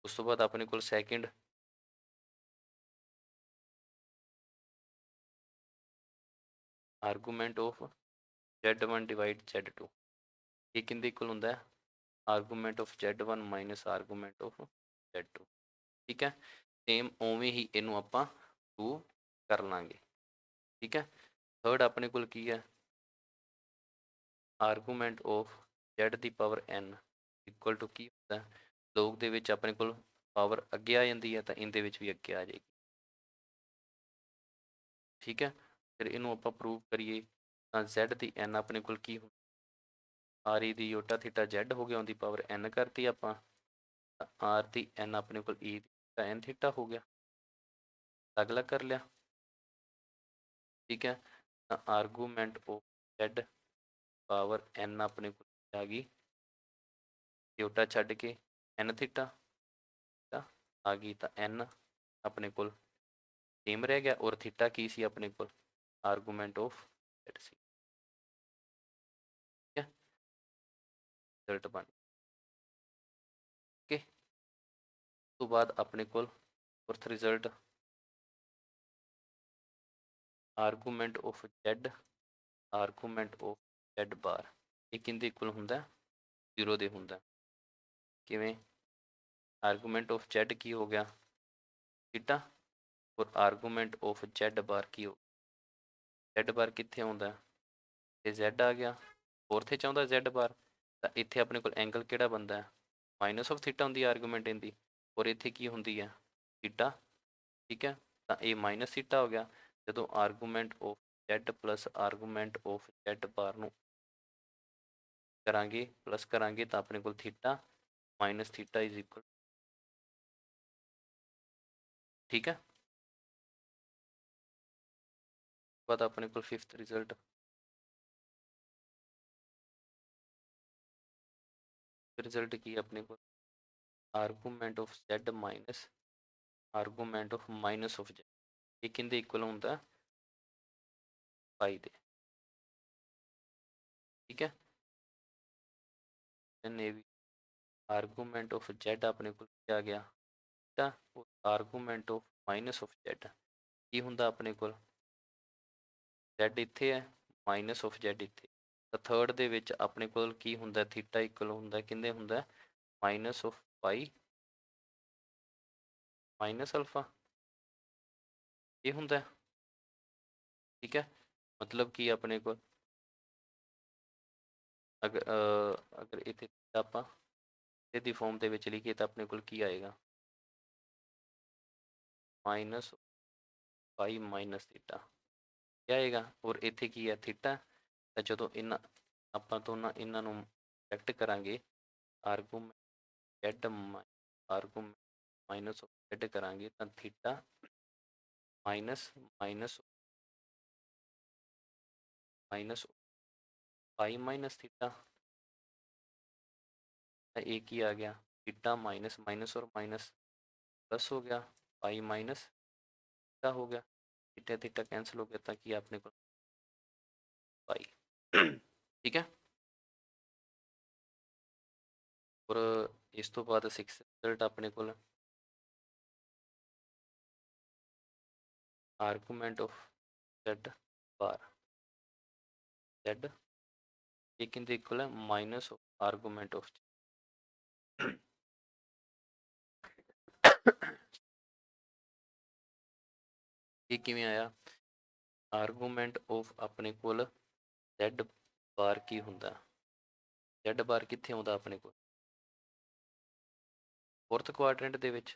ਉਸ ਤੋਂ ਬਾਅਦ ਆਪਣੇ ਕੋਲ second argument of z1 divide z2 ਇਹ ਕਿੰਦੇ ਇਕੁਅਲ ਹੁੰਦਾ ਹੈ argument of z1 minus argument of z2। ਠੀਕ ਹੈ, ਸੇਮ ਉਵੇਂ ਹੀ ਇਹਨੂੰ ਆਪਾਂ ਪ੍ਰੂਵ ਕਰ ਲਾਂਗੇ। ਠੀਕ ਹੈ, ਥਰਡ ਆਪਣੇ ਕੋਲ ਕੀ ਹੈ argument of z the power n equal to ਕੀ ਹੁੰਦਾ ਲੋਗ ਦੇ ਵਿੱਚ ਆਪਣੇ ਕੋਲ ਪਾਵਰ ਅੱਗੇ ਆ ਜਾਂਦੀ ਹੈ ਤਾਂ ਇਹਦੇ ਵਿੱਚ ਵੀ ਅੱਗੇ ਆ ਜਾਏਗੀ। ਠੀਕ ਹੈ, ਫਿਰ ਇਹਨੂੰ ਆਪਾਂ ਪ੍ਰੂਵ ਕਰੀਏ ਤਾਂ z ਦੀ n ਆਪਣੇ ਕੋਲ ਕੀ r e ਦੀ ਯੋਟਾ ਥੀਟਾ z ਹੋ ਗਿਆ ਉਹਦੀ ਪਾਵਰ n ਕਰਤੀ ਆਪਾਂ ਤਾਂ r ਦੀ n ਆਪਣੇ ਕੋਲ e ਦਾ n ਥੀਟਾ ਹੋ ਗਿਆ, ਅਲੱਗ ਅਲੱਗ ਕਰ ਲਿਆ। ਠੀਕ ਹੈ, ਤਾਂ argument of z power n ਆਪਣੇ ਕੋਲ ਆ ਗਈ ਯੋਟਾ ਛੱਡ ਕੇ n ਥੀਟਾ ਆ ਗਈ ਤਾਂ n ਆਪਣੇ ਕੋਲ ਸੇਮ ਰਹਿ ਗਿਆ ਔਰ ਥੀਟਾ ਕੀ ਸੀ ਆਪਣੇ ਕੋਲ ਆਰਗੂਮੈਂਟ ਆਫ z ਸੀ। ਠੀਕ ਹੈ, ਰਿਜ਼ਲਟ ਬਣ ਓਕੇ। ਤੋਂ ਬਾਅਦ ਆਪਣੇ ਕੋਲ fourth result argument of z argument of z ਬਾਰ ਇਹ ਕਿੰਦੇ ਇਕੁਅਲ ਹੁੰਦਾ 0 ਦੇ ਹੁੰਦਾ। ਕਿਵੇਂ ਆਰਗੂਮੈਂਟ ਆਫ z ਕੀ ਹੋ ਗਿਆ ਥੀਟਾ ਔਰ ਆਰਗੂਮੈਂਟ ਆਫ z ਬਾਰ ਕੀ ਹੋ z ਬਾਰ ਕਿੱਥੇ ਆਉਂਦਾ ਤੇ z ਆ ਗਿਆ ਫੋਰਥ 'ਚ ਆਉਂਦਾ z ਬਾਰ ਤਾਂ ਇੱਥੇ ਆਪਣੇ ਕੋਲ ਐਂਗਲ ਕਿਹੜਾ ਬਣਦਾ ਮਾਈਨਸ ਆਫ ਥੀਟਾ ਹੁੰਦੀ ਆਰਗੂਮੈਂਟ ਇਹਦੀ ਔਰ ਇੱਥੇ ਕੀ ਹੁੰਦੀ ਹੈ ਥੀਟਾ। ਠੀਕ ਹੈ, ਤਾਂ ਇਹ ਮਾਈਨਸ ਥੀਟਾ ਹੋ ਗਿਆ ਜਦੋਂ argument of z plus argument of z ਬਾਰ ਨੂੰ ਕਰਾਂਗੇ ਪਲੱਸ ਕਰਾਂਗੇ ਤਾਂ ਆਪਣੇ ਕੋਲ theta minus theta is equal. ਠੀਕ ਹੈ, ਬਾਅਦ ਆਪਣੇ ਕੋਲ ਫਿਫਥ ਰਿਜ਼ਲਟ ਰਿਜ਼ਲਟ ਕੀ ਆਪਣੇ ਕੋਲ argument of z minus argument of minus of z ਇਹ ਕਿੰਦੇ ਇਕੁਅਲ ਹੁੰਦਾ ਪਾਈ ਦੇ। ਠੀਕ ਹੈ, ਇਹ ਵੀ ਆਰਗੂਮੈਂਟ ਆਫ z ਆਪਣੇ ਕੋਲ ਕੀ ਆ ਗਿਆ ਤਾਂ argument of minus of z ਕੀ ਹੁੰਦਾ ਆਪਣੇ ਕੋਲ z ਇੱਥੇ ਹੈ ਮਾਈਨਸ ਆਫ z ਇੱਥੇ ਤਾਂ ਥਰਡ ਦੇ ਵਿੱਚ ਆਪਣੇ ਕੋਲ ਕੀ ਹੁੰਦਾ ਥੀਟਾ ਇਕੁਅਲ ਹੁੰਦਾ ਕਿੰਦੇ ਹੁੰਦਾ minus of pi minus alpha ਇਹ ਹੁੰਦਾ। ਠੀਕ ਹੈ, ਮਤਲਬ ਕੀ ਆਪਣੇ ਕੋਲ ਅਗਰ ਇੱਥੇ ਆਪਾਂ ਇਹਦੀ ਫਾਰਮ ਦੇ ਵਿੱਚ ਲਿਖੀਏ ਤਾਂ ਆਪਣੇ ਕੋਲ ਕੀ ਆਏਗਾ ਮਾਈਨਸ पाई माइनस थीटा क्या आएगा और इत्थे की है थीटा तो जो इन्ह ਆਪਾਂ ਦੋਨਾਂ ਇਹਨਾਂ ਨੂੰ ਸਬਟ੍ਰੈਕਟ ਕਰਾਂਗੇ argument z argument minus z ਕਰਾਂਗੇ ਤਾਂ theta minus minus minus pi minus theta एक ही आ गया थीटा माइनस माइनस और माइनस प्लस हो गया पाई माइनस थीटा हो गया थीटा थीटा कैंसिल हो गया ताकि आपने को पाई ठीक है और इस तो बाद 6 रिजल्ट अपने को argument of z bar z ये किंतु इक्वल है माइनस ऑफ आर्गूमेंट ऑफ ये किमें आया आर्गूमेंट ऑफ अपने को z बार की हुंदा z बार कित्थे आउंदा अपने को फोर्थ क्वाड्रेंट ਦੇ ਵਿੱਚ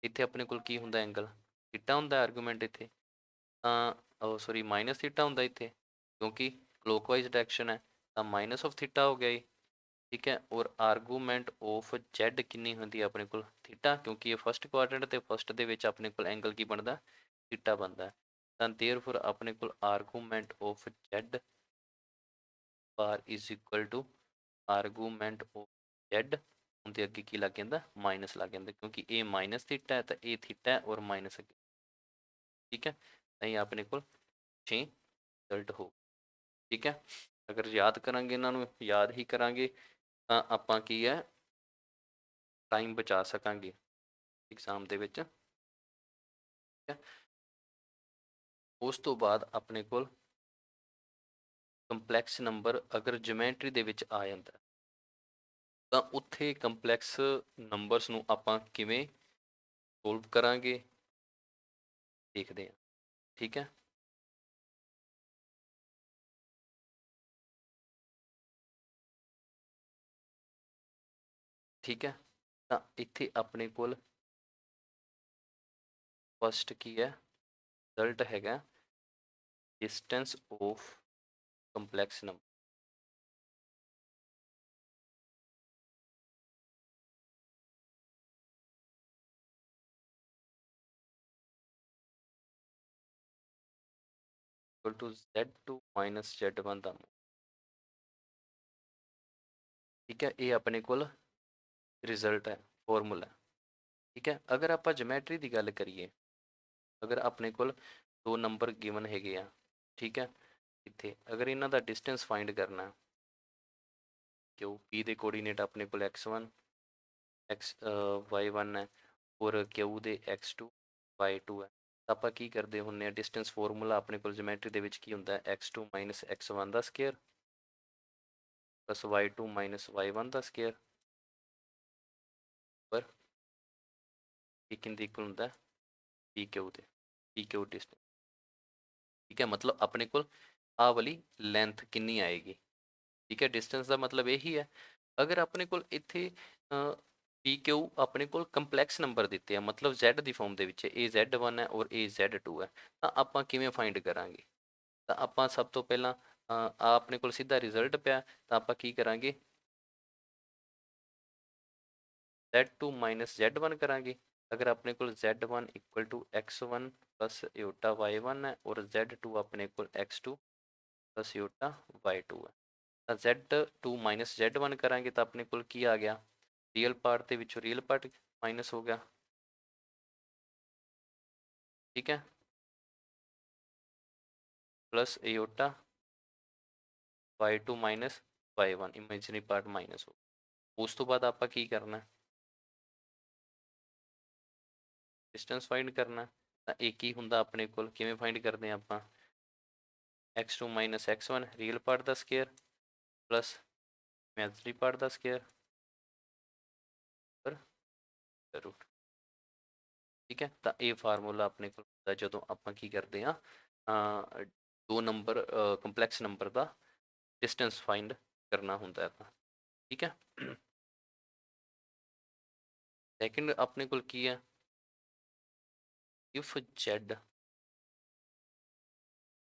ਇੱਥੇ ਆਪਣੇ ਕੋਲ ਕੀ ਹੁੰਦਾ ਐਂਗਲ ਥੀਟਾ ਹੁੰਦਾ ਆਰਗੂਮੈਂਟ ਇੱਥੇ ਤਾਂ ਸੌਰੀ ਮਾਈਨਸ ਥੀਟਾ ਹੁੰਦਾ ਇੱਥੇ ਕਿਉਂਕਿ ਕਲੋਕਵਾਈਜ਼ ਡਾਇਰੈਕਸ਼ਨ ਹੈ ਤਾਂ ਮਾਈਨਸ ਆਫ ਥੀਟਾ ਹੋ ਗਿਆ ਜੀ ਠੀਕ ਹੈ ਔਰ ਆਰਗੂਮੈਂਟ ਆਫ ਜ਼ੈਡ ਕਿੰਨੀ ਹੁੰਦੀ ਹੈ ਆਪਣੇ ਕੋਲ ਥੀਟਾ ਕਿਉਂਕਿ ਇਹ ਫਸਟ ਕੁਆਡਰੈਂਟ ਤੇ ਫਸਟ ਦੇ ਵਿੱਚ ਆਪਣੇ ਕੋਲ ਐਂਗਲ ਕੀ ਬਣਦਾ ਥੀਟਾ ਬਣਦਾ ਤਾਂ ਦੇਅਰਫੋਰ ਆਪਣੇ ਕੋਲ argument of Z bar is equal to argument of Z उनके अगे की लग जाता माइनस लग जाता क्योंकि ए माइनस थीटा है तो ए थीटा है और माइनस अगे ठीक है नहीं अपने को 6 रिजल्ट हो ठीक है अगर याद करांगे इन्हों याद ही करांगे तो आपां की है टाइम बचा सकांगे एग्जाम दे विच ठीक है उस तो बाद अपने को कंपलैक्स नंबर अगर ज्योमैट्री दे विच आ जाता ਤਾਂ ਉੱਥੇ ਕੰਪਲੈਕਸ ਨੰਬਰਸ ਨੂੰ ਆਪਾਂ ਕਿਵੇਂ ਸੋਲਵ ਕਰਾਂਗੇ ਦੇਖਦੇ ਹਾਂ ਠੀਕ ਹੈ ਠੀਕ ਹੈ ਤਾਂ ਇੱਥੇ ਆਪਣੇ ਕੋਲ ਫਸਟ ਕੀ ਹੈ ਰਿਜ਼ਲਟ ਹੈਗਾ distance of complex number equal to Z2 minus Z1 ਦਾ ठीक है ये अपने को रिजल्ट है फॉर्मूला ठीक है अगर आप ज्योमैट्री की गल करिए अगर अपने को दो नंबर गिवन है ठीक है इतने अगर इन्हों का डिस्टेंस फाइंड करना क्यों पी के कोऑर्डिनेट अपने को x1 y1 है और क्यू दे x2 y2 है ਆਪਾਂ ਕੀ ਕਰਦੇ ਹੁੰਨੇ ਆ डिस्टेंस फॉर्मूला अपने को ज्योमैट्री ਦੇ ਵਿੱਚ ਕੀ ਹੁੰਦਾ ਹੈ x2 x1 ਦਾ ਸਕੁਅਰ प्लस y2 y1 ਦਾ ਸਕੁਅਰ पर किन इक्वल होंगे पी क्यू के पी क्यू डिस्टेंस ठीक है मतलब अपने को आ वाली लेंथ किन्नी आएगी ठीक है डिस्टेंस का मतलब यही है अगर अपने को इतने पी क्यू अपने को कंपलैक्स नंबर दिते हैं मतलब Z की फॉर्म के ए Z1 है और ए Z2 है तो आप किमें फाइंड करा तो आप सब तो पहला अपने को सीधा रिजल्ट पाया तो आप की करा Z2 माइनस Z1 करा अगर अपने को Z1 equal to x1 plus Yotta y1 है और Z2 अपने को x2 प्लस योटा y2 है तो Z2 माइनस Z1 करा तो अपने को की आ गया रियल पार्ट के विचों रियल पार्ट माइनस हो गया ठीक है plus Yotta y2 minus y1 imaginary part minus हो उस तो बाद आप की करना डिस्टेंस फाइंड करना तो एक ही होंगे अपने को किमें फाइंड करते हैं आप x2 minus x1 real part का स्केयर प्लस इमेजनरी पार्ट का स्केयर पर रूट ठीक है तो ये फार्मूला अपने को जो आप की करते हैं दो नंबर कंपलैक्स नंबर का डिस्टेंस फाइंड करना होंगे ठीक है सैकेंड अपने को की है if Z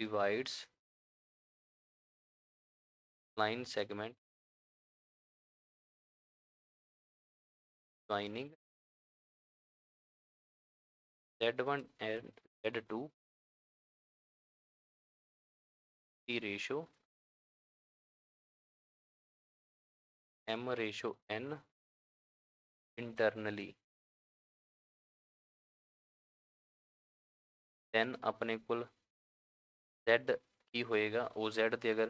divides line segment joining Z1 and Z2 P ratio M ratio N internally, then अपने कुल Z की होएगा ओ Z ते अगर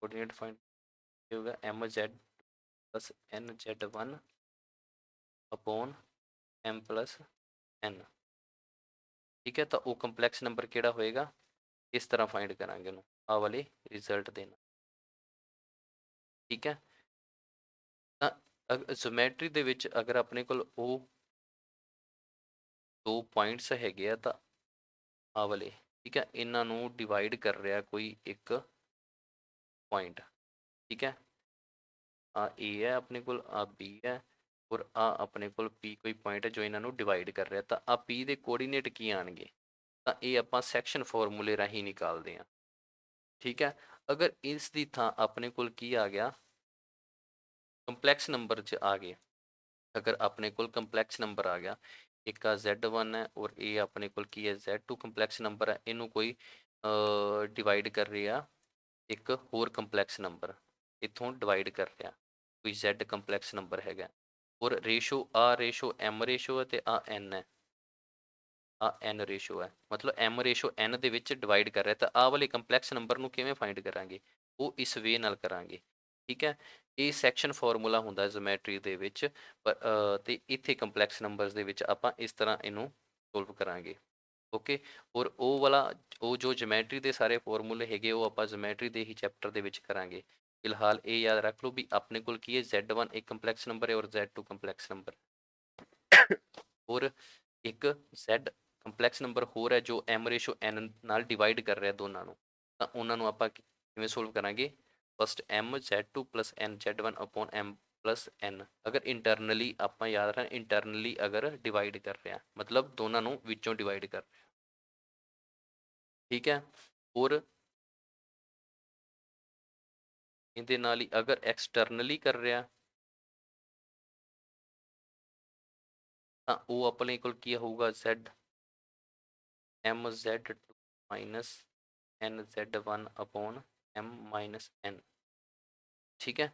कोऑर्डिनेट फाइंड होगा M Z plus N Z1 upon M plus N। ठीक है, तो वो कंपलैक्स नंबर केड़ा होएगा, इस तरह फाइंड करांगे ਉਹਨੂੰ ਆ वाले रिजल्ट देना। ठीक है, ਤਾਂ ज्योमेट्री ਦੇ ਵਿੱਚ ਅਗਰ ਆਪਣੇ ਕੋਲ ਉਹ ਦੋ ਪੁਆਇੰਟਸ ਹੈਗੇ ਆ ਤਾਂ ਆ ਵਾਲੇ, ਠੀਕ ਹੈ, ਇਹਨਾਂ ਨੂੰ ਡਿਵਾਈਡ ਕਰ ਰਿਹਾ ਕੋਈ ਇੱਕ ਪੁਆਇੰਟ। ਠੀਕ ਹੈ, ਆ A ਹੈ ਆਪਣੇ ਕੋਲ, ਆ B ਹੈ ਔਰ ਆ ਆਪਣੇ ਕੋਲ P ਕੋਈ ਪੁਆਇੰਟ ਹੈ ਜੋ ਇਹਨਾਂ ਨੂੰ ਡਿਵਾਈਡ ਕਰ ਰਿਹਾ। ਤਾਂ ਆ P ਦੇ ਕੋਆਰਡੀਨੇਟ ਕੀ ਆਣਗੇ, ਤਾਂ ਇਹ ਆਪਾਂ ਸੈਕਸ਼ਨ ਫਾਰਮੂਲੇ ਰਾਹੀਂ ਨਿਕਾਲਦੇ ਹਾਂ। ਠੀਕ ਹੈ, ਅਗਰ ਇਸ ਦੀ ਥਾਂ ਆਪਣੇ ਕੋਲ ਕੀ ਆ ਗਿਆ, ਕੰਪਲੈਕਸ ਨੰਬਰ 'ਚ ਆ ਗਏ, अगर अपने को कंपलैक्स नंबर आ गया, एक का Z1 है और ये अपने को की है Z2 कंपलैक्स नंबर है, इनू कोई डिवाइड कर रहा एक होर कंपलैक्स नंबर इतों डिवाइड कर रहा कोई Z कंपलैक्स नंबर हैगा और रेशो रेशो M रेशो है तो N है, N रेशो है, मतलब M रेशो N ਦੇ ਵਿੱਚ डिवाइड कर रहा है। तो वाले कंपलैक्स नंबर ਨੂੰ ਕਿਵੇਂ फाइंड करांगे, वो इस वे ਨਾਲ करांगे। ठीक है, ਇਹ ਸੈਕਸ਼ਨ ਫਾਰਮੂਲਾ ਹੁੰਦਾ ਜਿਓਮੈਟਰੀ ਦੇ ਵਿੱਚ, ਪਰ ਤੇ ਇੱਥੇ ਕੰਪਲੈਕਸ ਨੰਬਰਸ ਦੇ ਵਿੱਚ ਆਪਾਂ ਇਸ ਤਰ੍ਹਾਂ ਇਹਨੂੰ ਸੋਲਵ ਕਰਾਂਗੇ। ਓਕੇ, ਔਰ ਉਹ ਵਾਲਾ ਉਹ ਜੋ ਜਿਓਮੈਟਰੀ ਦੇ ਸਾਰੇ ਫਾਰਮੂਲੇ ਹੈਗੇ ਉਹ ਆਪਾਂ ਜਿਓਮੈਟਰੀ ਦੇ ਹੀ ਚੈਪਟਰ ਦੇ ਵਿੱਚ ਕਰਾਂਗੇ। ਫਿਲਹਾਲ ਇਹ ਯਾਦ ਰੱਖ ਲਓ ਵੀ ਆਪਣੇ ਕੋਲ ਕੀ ਹੈ, Z1 ਇੱਕ ਕੰਪਲੈਕਸ ਨੰਬਰ ਹੈ ਔਰ Z2 ਕੰਪਲੈਕਸ ਨੰਬਰ ਔਰ ਇੱਕ Z ਕੰਪਲੈਕਸ ਨੰਬਰ ਹੋਰ ਹੈ ਜੋ M ਰੇਸ਼ੋ N ਨਾਲ ਡਿਵਾਈਡ ਕਰ ਰਿਹਾ ਦੋਨਾਂ ਨੂੰ। ਤਾਂ ਉਹਨਾਂ ਨੂੰ ਆਪਾਂ ਕਿਵੇਂ ਸੋਲਵ ਕਰਾਂਗੇ, first M Z2 plus N Z1 upon M plus N। अगर इंटरनली आप याद रखें, इंटरनली अगर डिवाइड कर रहे हैं मतलब दोनों ਨੂੰ ਵਿੱਚੋਂ डिवाइड कर रहे हैं। ठीक है, और ਇਹਦੇ ਨਾਲ ਹੀ अगर एक्सटर्नली कर रहे हैं ਤਾਂ ਉਹ ਆਪਣੇ ਕੋਲ ਕੀ ਹੋਊਗਾ, Z M Z2 minus N Z1 upon M minus N। ठीक है,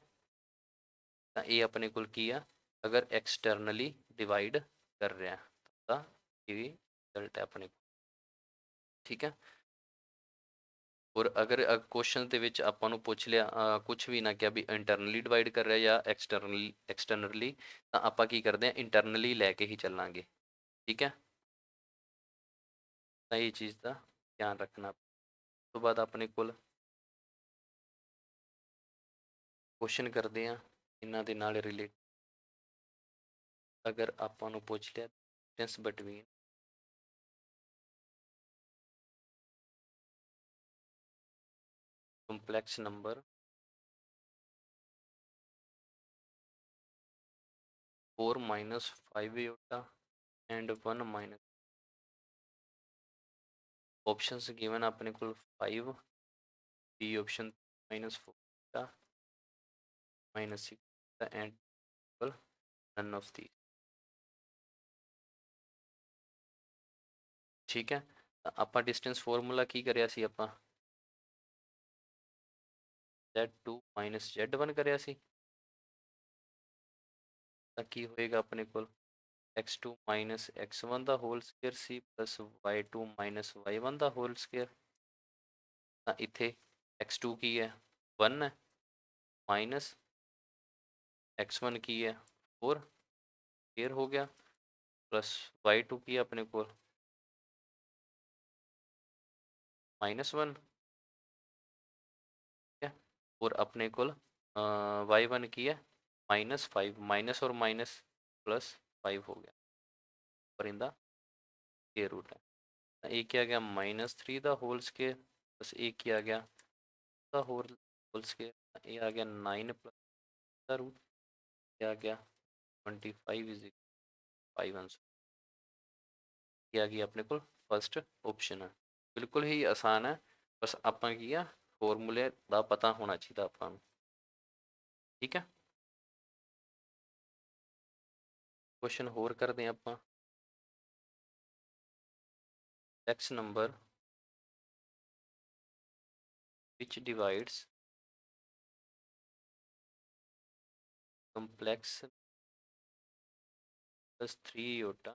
ਤਾਂ ਇਹ ਆਪਣੇ ਕੋਲ ਕੀ ਆ, ਅਗਰ ਐਕਸਟਰਨਲੀ ਡਿਵਾਈਡ ਕਰ ਰਿਹਾ ਤਾਂ ਇਹ ਰਿਜ਼ਲਟ ਹੈ ਆਪਣੇ ਕੋਲ। ਠੀਕ ਹੈ, ਔਰ ਅਗਰ ਕੁਐਸਚਨ ਦੇ ਵਿੱਚ ਆਪਾਂ ਨੂੰ ਪੁੱਛ ਲਿਆ ਕੁਝ ਵੀ ਨਾ ਕਿਹਾ ਵੀ ਇੰਟਰਨਲੀ ਡਿਵਾਈਡ ਕਰ ਰਿਹਾ ਜਾਂ ਐਕਸਟਰਨਲੀ ਤਾਂ ਆਪਾਂ ਕੀ ਕਰਦੇ ਹਾਂ, ਇੰਟਰਨਲੀ ਲੈ ਕੇ ਹੀ ਚੱਲਾਂਗੇ। ਠੀਕ ਹੈ, ਤਾਂ ਇਹ ਚੀਜ਼ ਦਾ ਧਿਆਨ ਰੱਖਣਾ। ਉਸ ਤੋਂ ਬਾਅਦ ਆਪਣੇ ਕੋਲ ਕੁਐਸਚਨ ਕਰਦੇ ਹਾਂ ਇਹਨਾਂ ਦੇ ਨਾਲ ਰਿਲੇਟ। अगर ਆਪਾਂ ਨੂੰ ਪੁੱਛ ਲਿਆ difference between complex number 4 minus 5 iota and 1 minus, options given अपने को 5 B option minus 4 iota minus 6 iota and none of these। ठीक है, ਤਾਂ ਆਪਾਂ डिस्टेंस फॉर्मूला की करिया सी, ਆਪਾਂ Z2 minus Z1 करिया सी, ਤਾਂ ਕੀ ਹੋਏਗਾ ਆਪਣੇ ਕੋਲ x2 minus x1 ਦਾ ਹੋਲ ਸਕੁਅਰ ਸੀ ਪਲਸ y2 minus y1 ਦਾ ਹੋਲ ਸਕੁਅਰ। ਤਾਂ ਇੱਥੇ x2 ਕੀ ਹੈ 1 ਹੈ ਮਾਈਨਸ x1 ਕੀ ਹੈ 4 ਫੇਰ ਹੋ ਗਿਆ प्लस y2 की अपने को -1 है और अपने को y1 की है -5, माइनस और माइनस +5 हो गया और इनका स्क्वायर रूट है। एक क्या गया -3 का होल स्क्वायर प्लस एक किया गया का होल स्क्वायर, ये आ गया 9 प्लस का रूट, ये आ गया 25 इज 5 आंसर। ये आ गया अपने को फर्स्ट ऑप्शन है। बिल्कुल ही आसान है, बस ਆਪਾਂ ਕੀ ਆ ਫਾਰਮੂਲੇ ਦਾ ਪਤਾ ਹੋਣਾ ਚਾਹੀਦਾ ਆਪਾਂ ਨੂੰ। ਠੀਕ ਹੈ, क्वेश्चन होर करते हैं ਆਪਾਂ। x number which divides complex plus 3 iota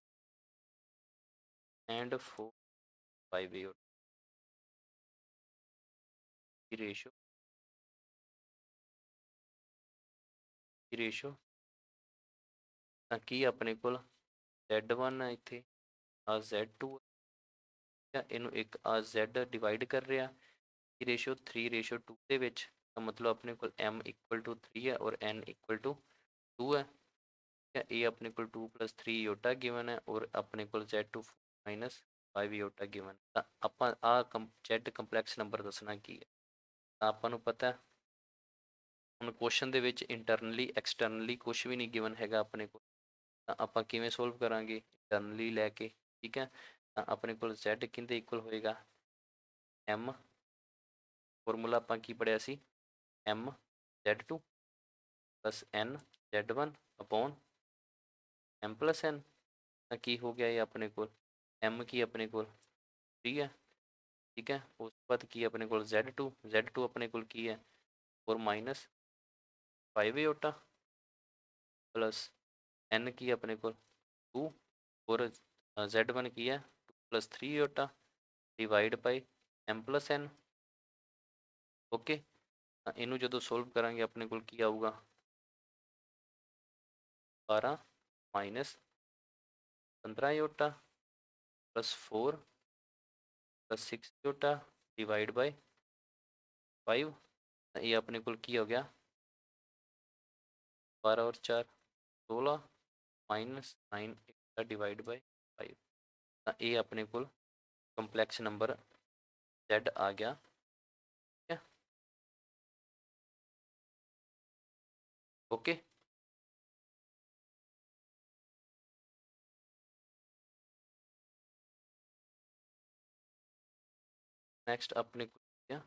and 4 5 iota की रेशो ਤਾਂ ਕੀ ਆਪਣੇ ਕੋਲ z1 ਹੈ ਇੱਥੇ ਆ z2 ਹੈ, ਇਹਨੂੰ ਇੱਕ ਆ z ਡਿਵਾਈਡ ਕਰ ਰਿਹਾ की रेशो 3 रेशो 2 ਦੇ ਵਿੱਚ, ਤਾਂ ਮਤਲਬ ਆਪਣੇ ਕੋਲ m ਇਕੁਅਲ ਟੂ 3 ਹੈ ਔਰ n ਇਕੁਅਲ ਟੂ 2 है। ये अपने को 2 + 3 योटा गिवन है और अपने को z2 - 5 योटा गिवन है। ਆਪਾਂ ਆ z ਕੰਪਲੈਕਸ ਨੰਬਰ ਦੱਸਣਾ ਕੀ ਹੈ, ਤਾਂ ਆਪਾਂ ਨੂੰ ਪਤਾ ਹੈ ਹੁਣ ਕੁਐਸਚਨ ਦੇ ਵਿੱਚ ਇੰਟਰਨਲੀ ਐਕਸਟਰਨਲੀ ਕੁਝ ਵੀ ਨਹੀਂ ਗਿਵਨ ਹੈਗਾ ਆਪਣੇ ਕੋਲ, ਤਾਂ ਆਪਾਂ ਕਿਵੇਂ ਸੋਲਵ ਕਰਾਂਗੇ ਇੰਟਰਨਲੀ ਲੈ ਕੇ। ਠੀਕ ਹੈ, ਤਾਂ ਆਪਣੇ ਕੋਲ z ਕਿੰਦੇ ਇਕੁਅਲ ਹੋਏਗਾ m, ਫਾਰਮੂਲਾ ਆਪਾਂ ਕੀ ਪੜਿਆ ਸੀ m z2 + n z1 upon m + n। ਤਾਂ ਕੀ ਹੋ ਗਿਆ ਇਹ ਆਪਣੇ ਕੋਲ m ਕੀ ਆਪਣੇ ਕੋਲ 3 ਹੈ। ठीक है, ਉਸ ਤੋਂ ਬਾਅਦ ਕੀ ਆਪਣੇ ਕੋਲ z2 ਆਪਣੇ ਕੋਲ ਕੀ ਹੈ 4 - 5 iota प्लस n की अपने को 2 और z1 की है 2 + 3 iota divide by m + n। Okay, इनू जो सोल्व करांगे अपने को की आऊगा 12 - 15 iota plus 4 + 6 iota divide by 5। ये अपने को की हो गया 12 और 4 16 -9 डिवाइड बाई 5। तो ये अपने को कंपलैक्स नंबर z आ गया। ठीक है, ओके। नेक्स्ट अपने को क्या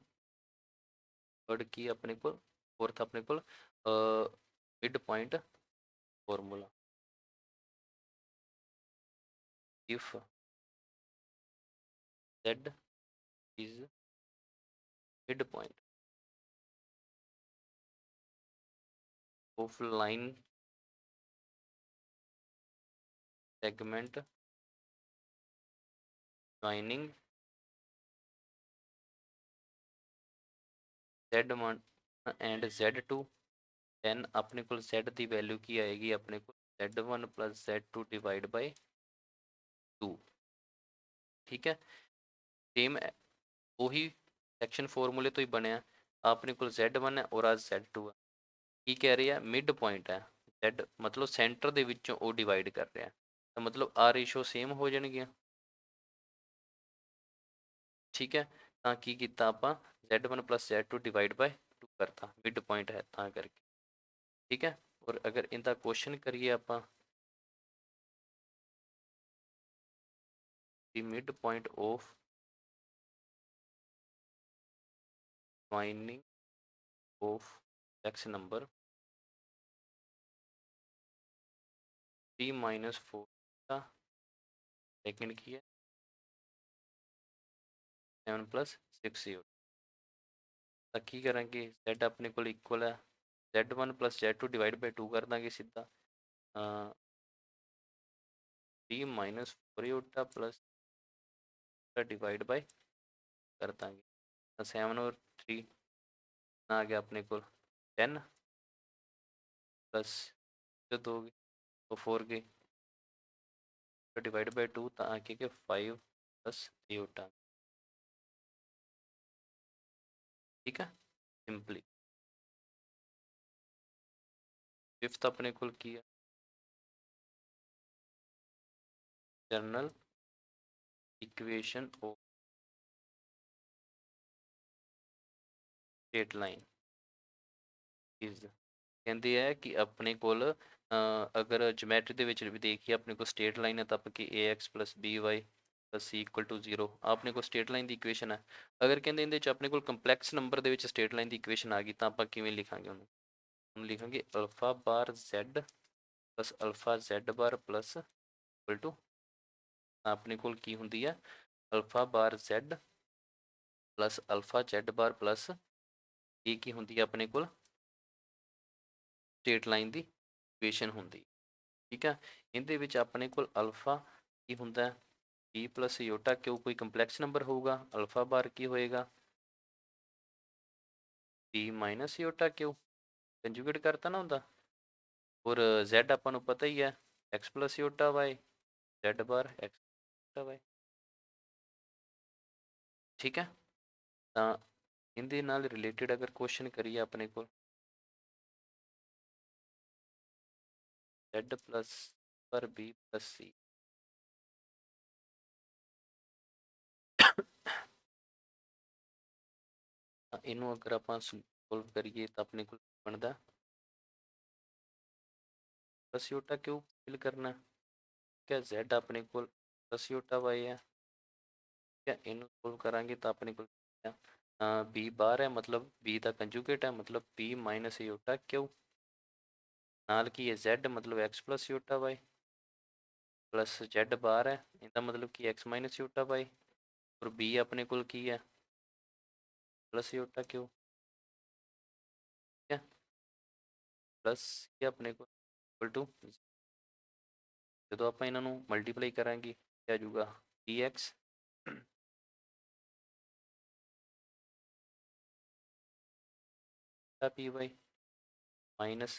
थर्ड की अपने को फोर्थ अपने को mid point formula. If z is midpoint of line segment joining z1 and z2, then अपने को z की वैल्यू की आएगी अपने को z1 + z2 डिवाइड बाई 2। ठीक है, सेम वही सैक्शन फॉर्मूले तो ही बनया अपने को z1 है और आज z2 है। की कह रही है मिड पॉइंट है z मतलब सेंटर ਦੇ ਵਿੱਚੋਂ ਉਹ डिवाइड कर रहा है, तो मतलब आ रेशो सेम हो जाएगी। ठीक है, ਤਾਂ ਕੀ ਕੀਤਾ ਆਪਾਂ z1 + z2 डिवाइड बाय 2 करता मिड पॉइंट है ਤਾਂ करके। ठीक है, और अगर इनका क्वेश्चन करिए ਆਪਾਂ the midpoint of joining of x number 3 - 4 का सेकंड की है 7 + 6 0। ਤਾਂ ਕੀ ਕਰਾਂਗੇ z ਆਪਣੇ ਕੋਲ ਇਕੁਅਲ ਹੈ z1 + z2 डिवाइड बाय 2 कर देंगे सीधा 3 - 4 iota प्लस डिवाइड बाय कर देंगे 7 और 3 आ गया अपने को 10 प्लस जो 2 तो 4 गए तो डिवाइड बाय 2 तो आगे के 5 + iota। ठीक है, सिंपली फिफ्थ अपने को किया general equation of straight line is कहते हैं कि अपने को अगर जोमैट्री के भी देखिए अपने को स्ट्रेट लाइन है तो आपकी ax + by plus c equal to 0 ਆਪਣੇ ਕੋਲ ਸਟੇਟ ਲਾਈਨ ਦੀ ਇਕੁਏਸ਼ਨ ਹੈ। ਅਗਰ ਕਹਿੰਦੇ ਇਹਦੇ ਵਿੱਚ ਆਪਣੇ ਕੋਲ ਕੰਪਲੈਕਸ ਨੰਬਰ ਦੇ ਵਿੱਚ ਸਟੇਟ ਲਾਈਨ ਦੀ ਇਕੁਏਸ਼ਨ ਆ ਗਈ ਤਾਂ ਆਪਾਂ ਕਿਵੇਂ ਲਿਖਾਂਗੇ ਉਹਨੂੰ? ਉਹਨੂੰ ਲਿਖਾਂਗੇ alpha bar z plus alpha z bar plus equal to ਆਪਣੇ ਕੋਲ ਕੀ ਹੁੰਦੀ ਹੈ alpha bar z plus alpha z bar plus ਇਹ ਕੀ ਹੁੰਦੀ ਹੈ ਆਪਣੇ ਕੋਲ ਸਟੇਟ ਲਾਈਨ ਦੀ ਇਕੁਏਸ਼ਨ ਹੁੰਦੀ। ਠੀਕ ਹੈ, ਇਹਦੇ ਵਿੱਚ ਆਪਣੇ ਕੋਲ ਅਲਫਾ ਕੀ ਹੁੰਦਾ b ਪਲਸ ਯੋਟਾ ਕਿਉਂ ਕੋਈ ਕੰਪਲੈਕਸ ਨੰਬਰ ਹੋਊਗਾ, ਅਲਫਾ ਬਾਰ ਕੀ ਹੋਏਗਾ b ਮਾਈਨਸ ਯੋਟਾ ਕਿਉਂ ਕੰਜੂਗੇਟ ਕਰਤਾ ਨਾ ਹੁੰਦਾ। ਔਰ z ਆਪਾਂ ਨੂੰ ਪਤਾ ਹੀ ਹੈ x ਪਲਸ ਯੋਟਾ y z ਬਾਰ x ਯੋਟਾ y। ਠੀਕ ਹੈ, ਤਾਂ ਇਹਦੇ ਨਾਲ ਰਿਲੇਟਡ ਅਗਰ ਕੁਐਸਚਨ ਕਰੀਏ ਆਪਣੇ ਕੋਲ z ਪਲਸ ਪਰ b ਪਲਸ c ਇਹਨੂੰ ਅਗਰ ਆਪਾਂ ਸੋਲਵ ਕਰੀਏ ਤਾਂ ਆਪਣੇ ਕੋਲ ਬਣਦਾ ਪਲਸ ਯੋਟਾ ਕਿਉਂ ਫਿਲ ਕਰਨਾ क्या z अपने को प्लस योटा y है। क्या इनू सोल्व करांगे तो अपने को b बार है मतलब b का कंजूगेट है मतलब b माइनस योटा क्यू नाल की है z मतलब x plus Yotta y plus z बार है इसका मतलब कि x माइनस योटा y और b अपने को की है प्लस योटा क्यू। ठीक है, प्लस ये अपने को इक्वल टू जो आप इन्हों मल्टीप्लाई करांगे क्या आजूगा dx P Y minus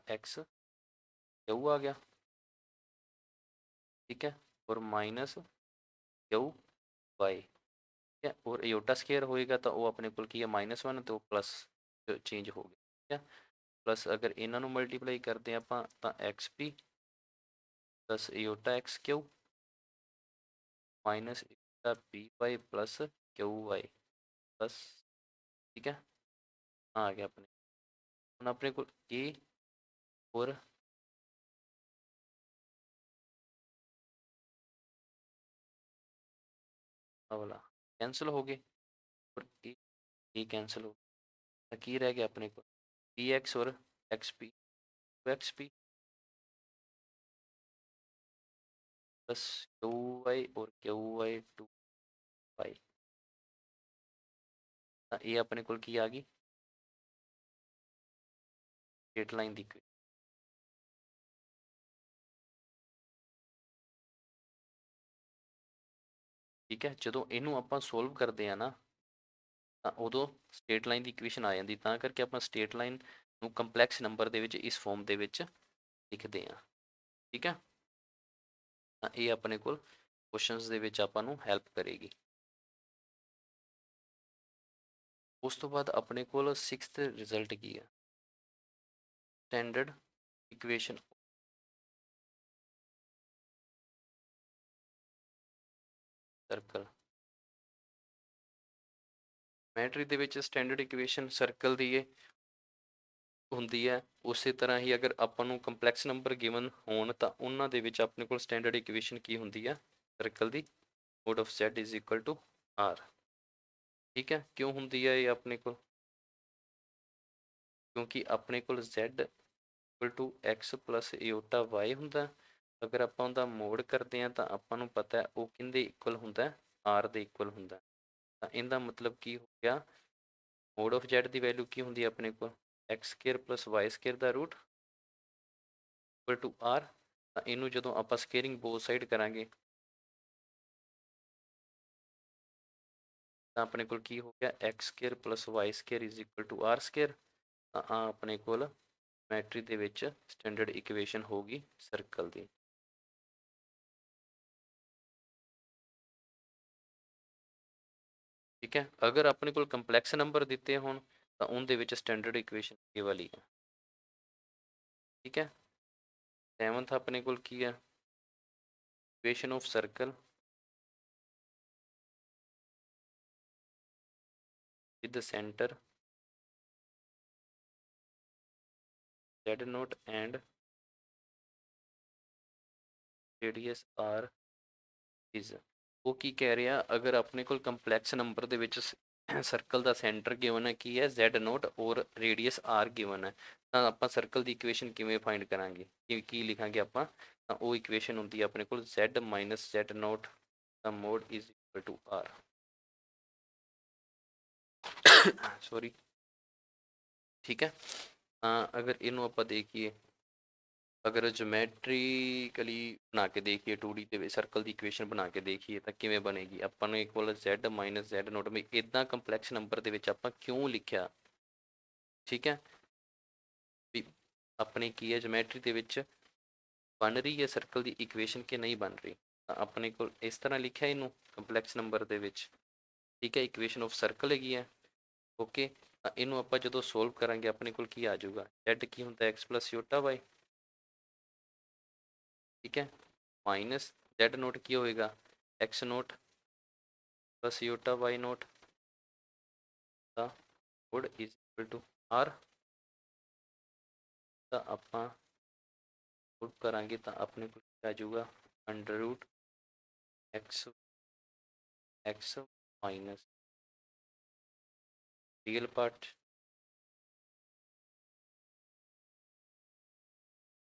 X Q आ गया। ठीक है, और माइनस क्यू वाई। ठीक है, और एयोटा स्केयर होएगा तो वो अपने को की है -1 तो प्लस चेंज हो गया। ठीक है, प्लस अगर इन्हों मल्टीप्लाई करते हैं आप तो x p plus iota x q minus iota p y plus q y plus. ठीक है, आ गया अपने हम अपने को ए और वाला कैंसिल हो गए और ए कैंसिल हो गया, की रह गया अपने को पी एक्स और x p x p plus q y और क्यू वाई टू वाई। ये अपने को की आ गई स्ट्रेट लाइन दी। ठीक है, जो इनू आप सोल्व करते हैं ना तो उदों स्ट्रेट लाइन की इक्वेशन आ जाती ਤਾਂ करके आप स्ट्रेट लाइन ਨੂੰ ਕੰਪਲੈਕਸ ਨੰਬਰ ਦੇ ਵਿੱਚ ਇਸ ਫਾਰਮ ਦੇ ਵਿੱਚ ਲਿਖਦੇ ਹਾਂ। ਠੀਕ ਹੈ, ਤਾਂ ਇਹ ਆਪਣੇ ਕੋਲ ਕੁਐਸਚਨਸ ਦੇ ਵਿੱਚ ਆਪਾਂ ਨੂੰ ਹੈਲਪ ਕਰੇਗੀ। ਉਸ ਤੋਂ ਬਾਅਦ ਆਪਣੇ ਕੋਲ 6th ਰਿਜ਼ਲਟ ਕੀ ਹੈ ਸਟੈਂਡਰਡ ਇਕੁਏਸ਼ਨ ਸਰਕਲ। ਮੈਟਰੀ ਦੇ ਵਿੱਚ ਸਟੈਂਡਰਡ ਇਕੁਏਸ਼ਨ ਸਰਕਲ ਦੀ ਇਹ ਹੁੰਦੀ ਹੈ। ਉਸੇ ਤਰ੍ਹਾਂ ਹੀ ਅਗਰ ਆਪਾਂ ਨੂੰ ਕੰਪਲੈਕਸ ਨੰਬਰ ਗਿਵਨ ਹੋਣ ਤਾਂ ਉਹਨਾਂ ਦੇ ਵਿੱਚ ਆਪਣੇ ਕੋਲ ਸਟੈਂਡਰਡ ਇਕੁਏਸ਼ਨ ਕੀ ਹੁੰਦੀ ਹੈ ਸਰਕਲ ਦੀ mod of z is equal to r। ਠੀਕ ਹੈ, ਕਿਉਂ ਹੁੰਦੀ ਹੈ ਇਹ ਆਪਣੇ ਕੋਲ ਕਿਉਂਕਿ ਆਪਣੇ ਕੋਲ z equal to x plus iota y ਹੁੰਦਾ। ਅਗਰ ਆਪਾਂ ਉਹਦਾ ਮੋਡ ਕਰਦੇ ਹਾਂ ਤਾਂ ਆਪਾਂ ਨੂੰ ਪਤਾ ਉਹ ਕਿਹਦੇ ਇਕੁਅਲ ਹੁੰਦਾ r ਦੇ ਇਕੁਅਲ ਹੁੰਦਾ। ਤਾਂ ਇਹਦਾ ਮਤਲਬ ਕੀ ਹੋ ਗਿਆ ਮੋਡ ਆਫ z ਦੀ ਵੈਲਿਊ ਕੀ ਹੁੰਦੀ ਹੈ ਆਪਣੇ ਕੋਲ x square plus y square ਦਾ ਰੂਟ ਇਕੁਅਲ ਟੂ r। ਤਾਂ ਇਹਨੂੰ ਜਦੋਂ ਆਪਾਂ ਸਕੇਅਰਿੰਗ ਬੋਥ ਸਾਈਡ ਕਰਾਂਗੇ ਤਾਂ ਆਪਣੇ ਕੋਲ ਕੀ ਹੋ ਗਿਆ x square plus y square is equal to r square. ਤਾਂ ਆ ਆਪਣੇ ਕੋਲ ਮੈਟਰੀ ਦੇ ਵਿੱਚ ਸਟੈਂਡਰਡ ਇਕੁਏਸ਼ਨ ਹੋਗੀ ਸਰਕਲ ਦੀ। ਠੀਕ ਹੈ, ਅਗਰ ਆਪਣੇ ਕੋਲ ਕੰਪਲੈਕਸ ਨੰਬਰ ਦਿੱਤੇ ਹੋਣ ਤਾਂ ਉਹਦੇ ਵਿੱਚ ਸਟੈਂਡਰਡ ਇਕੁਏਸ਼ਨ ਇਹ ਵਾਲੀ ਹੈ। ਠੀਕ ਹੈ, 7th ਆਪਣੇ ਕੋਲ ਕੀ ਹੈ equation of circle with the center z naught and radius r is ਉਹ ਕੀ ਕਹਿ ਰਿਹਾ, ਅਗਰ ਆਪਣੇ ਕੋਲ ਕੰਪਲੈਕਸ ਨੰਬਰ ਦੇ ਵਿੱਚ ਸਰਕਲ ਦਾ ਸੈਂਟਰ ਗਿਵਨ ਹੈ ਕੀ ਹੈ z0 ਔਰ ਰੇਡੀਅਸ r ਗਿਵਨ ਹੈ, ਤਾਂ ਆਪਾਂ ਸਰਕਲ ਦੀ ਇਕੁਏਸ਼ਨ ਕਿਵੇਂ ਫਾਈਂਡ ਕਰਾਂਗੇ, ਕੀ ਲਿਖਾਂਗੇ ਆਪਾਂ, ਤਾਂ ਉਹ ਇਕੁਏਸ਼ਨ ਹੁੰਦੀ ਹੈ ਆਪਣੇ ਕੋਲ z ਮਾਈਨਸ z0 ਦਾ mod is equal to r। Sorry, ਠੀਕ ਹੈ। ਤਾਂ ਅਗਰ ਇਹਨੂੰ ਆਪਾਂ ਦੇਖੀਏ, ਅਗਰ ਜੋਮੈਟਰੀਕਲੀ ਬਣਾ ਕੇ ਦੇਖੀਏ 2D ਦੇ ਵਿੱਚ ਸਰਕਲ ਦੀ ਇਕੁਏਸ਼ਨ ਬਣਾ ਕੇ ਦੇਖੀਏ ਤਾਂ ਕਿਵੇਂ ਬਣੇਗੀ, ਆਪਾਂ ਨੂੰ ਇਕੁਅਲ z ਮਾਈਨਸ z0 ਵੀ ਇੱਦਾਂ ਕੰਪਲੈਕਸ ਨੰਬਰ ਦੇ ਵਿੱਚ ਆਪਾਂ ਕਿਉਂ ਲਿਖਿਆ, ਠੀਕ ਹੈ, ਵੀ ਆਪਣੇ ਕੀ ਹੈ ਜੋਮੈਟਰੀ ਦੇ ਵਿੱਚ ਬਣ ਰਹੀ ਹੈ ਸਰਕਲ ਦੀ ਇਕੁਏਸ਼ਨ ਕਿ ਨਹੀਂ ਬਣ ਰਹੀ, ਤਾਂ ਆਪਣੇ ਕੋਲ ਇਸ ਤਰ੍ਹਾਂ ਲਿਖਿਆ ਇਹਨੂੰ ਕੰਪਲੈਕਸ ਨੰਬਰ ਦੇ ਵਿੱਚ, ਠੀਕ ਹੈ, ਇਕੁਏਸ਼ਨ ਆਫ ਸਰਕਲ ਹੈਗੀ ਹੈ, ਓਕੇ। ਤਾਂ ਇਹਨੂੰ ਆਪਾਂ ਜਦੋਂ ਸੋਲਵ ਕਰਾਂਗੇ ਆਪਣੇ ਕੋਲ ਕੀ ਆ ਜਾਊਗਾ, z ਕੀ ਹੁੰਦਾ x ਪਲਸ ਯੋਟਾ y, ਠੀਕ ਹੈ, ਮਾਈਨਸ z ਨੋਟ ਕੀ ਹੋਏਗਾ x naught plus iota y naught ਦਾ ਕੋਡ ਇਜ਼ ਇਕੁਅਲ ਟੂ r। ਤਾਂ ਆਪਾਂ ਪੁੱਟ ਕਰਾਂਗੇ ਤਾਂ ਆਪਣੇ ਕੋਲ ਆ ਜਾਊਗਾ under root x minus real part,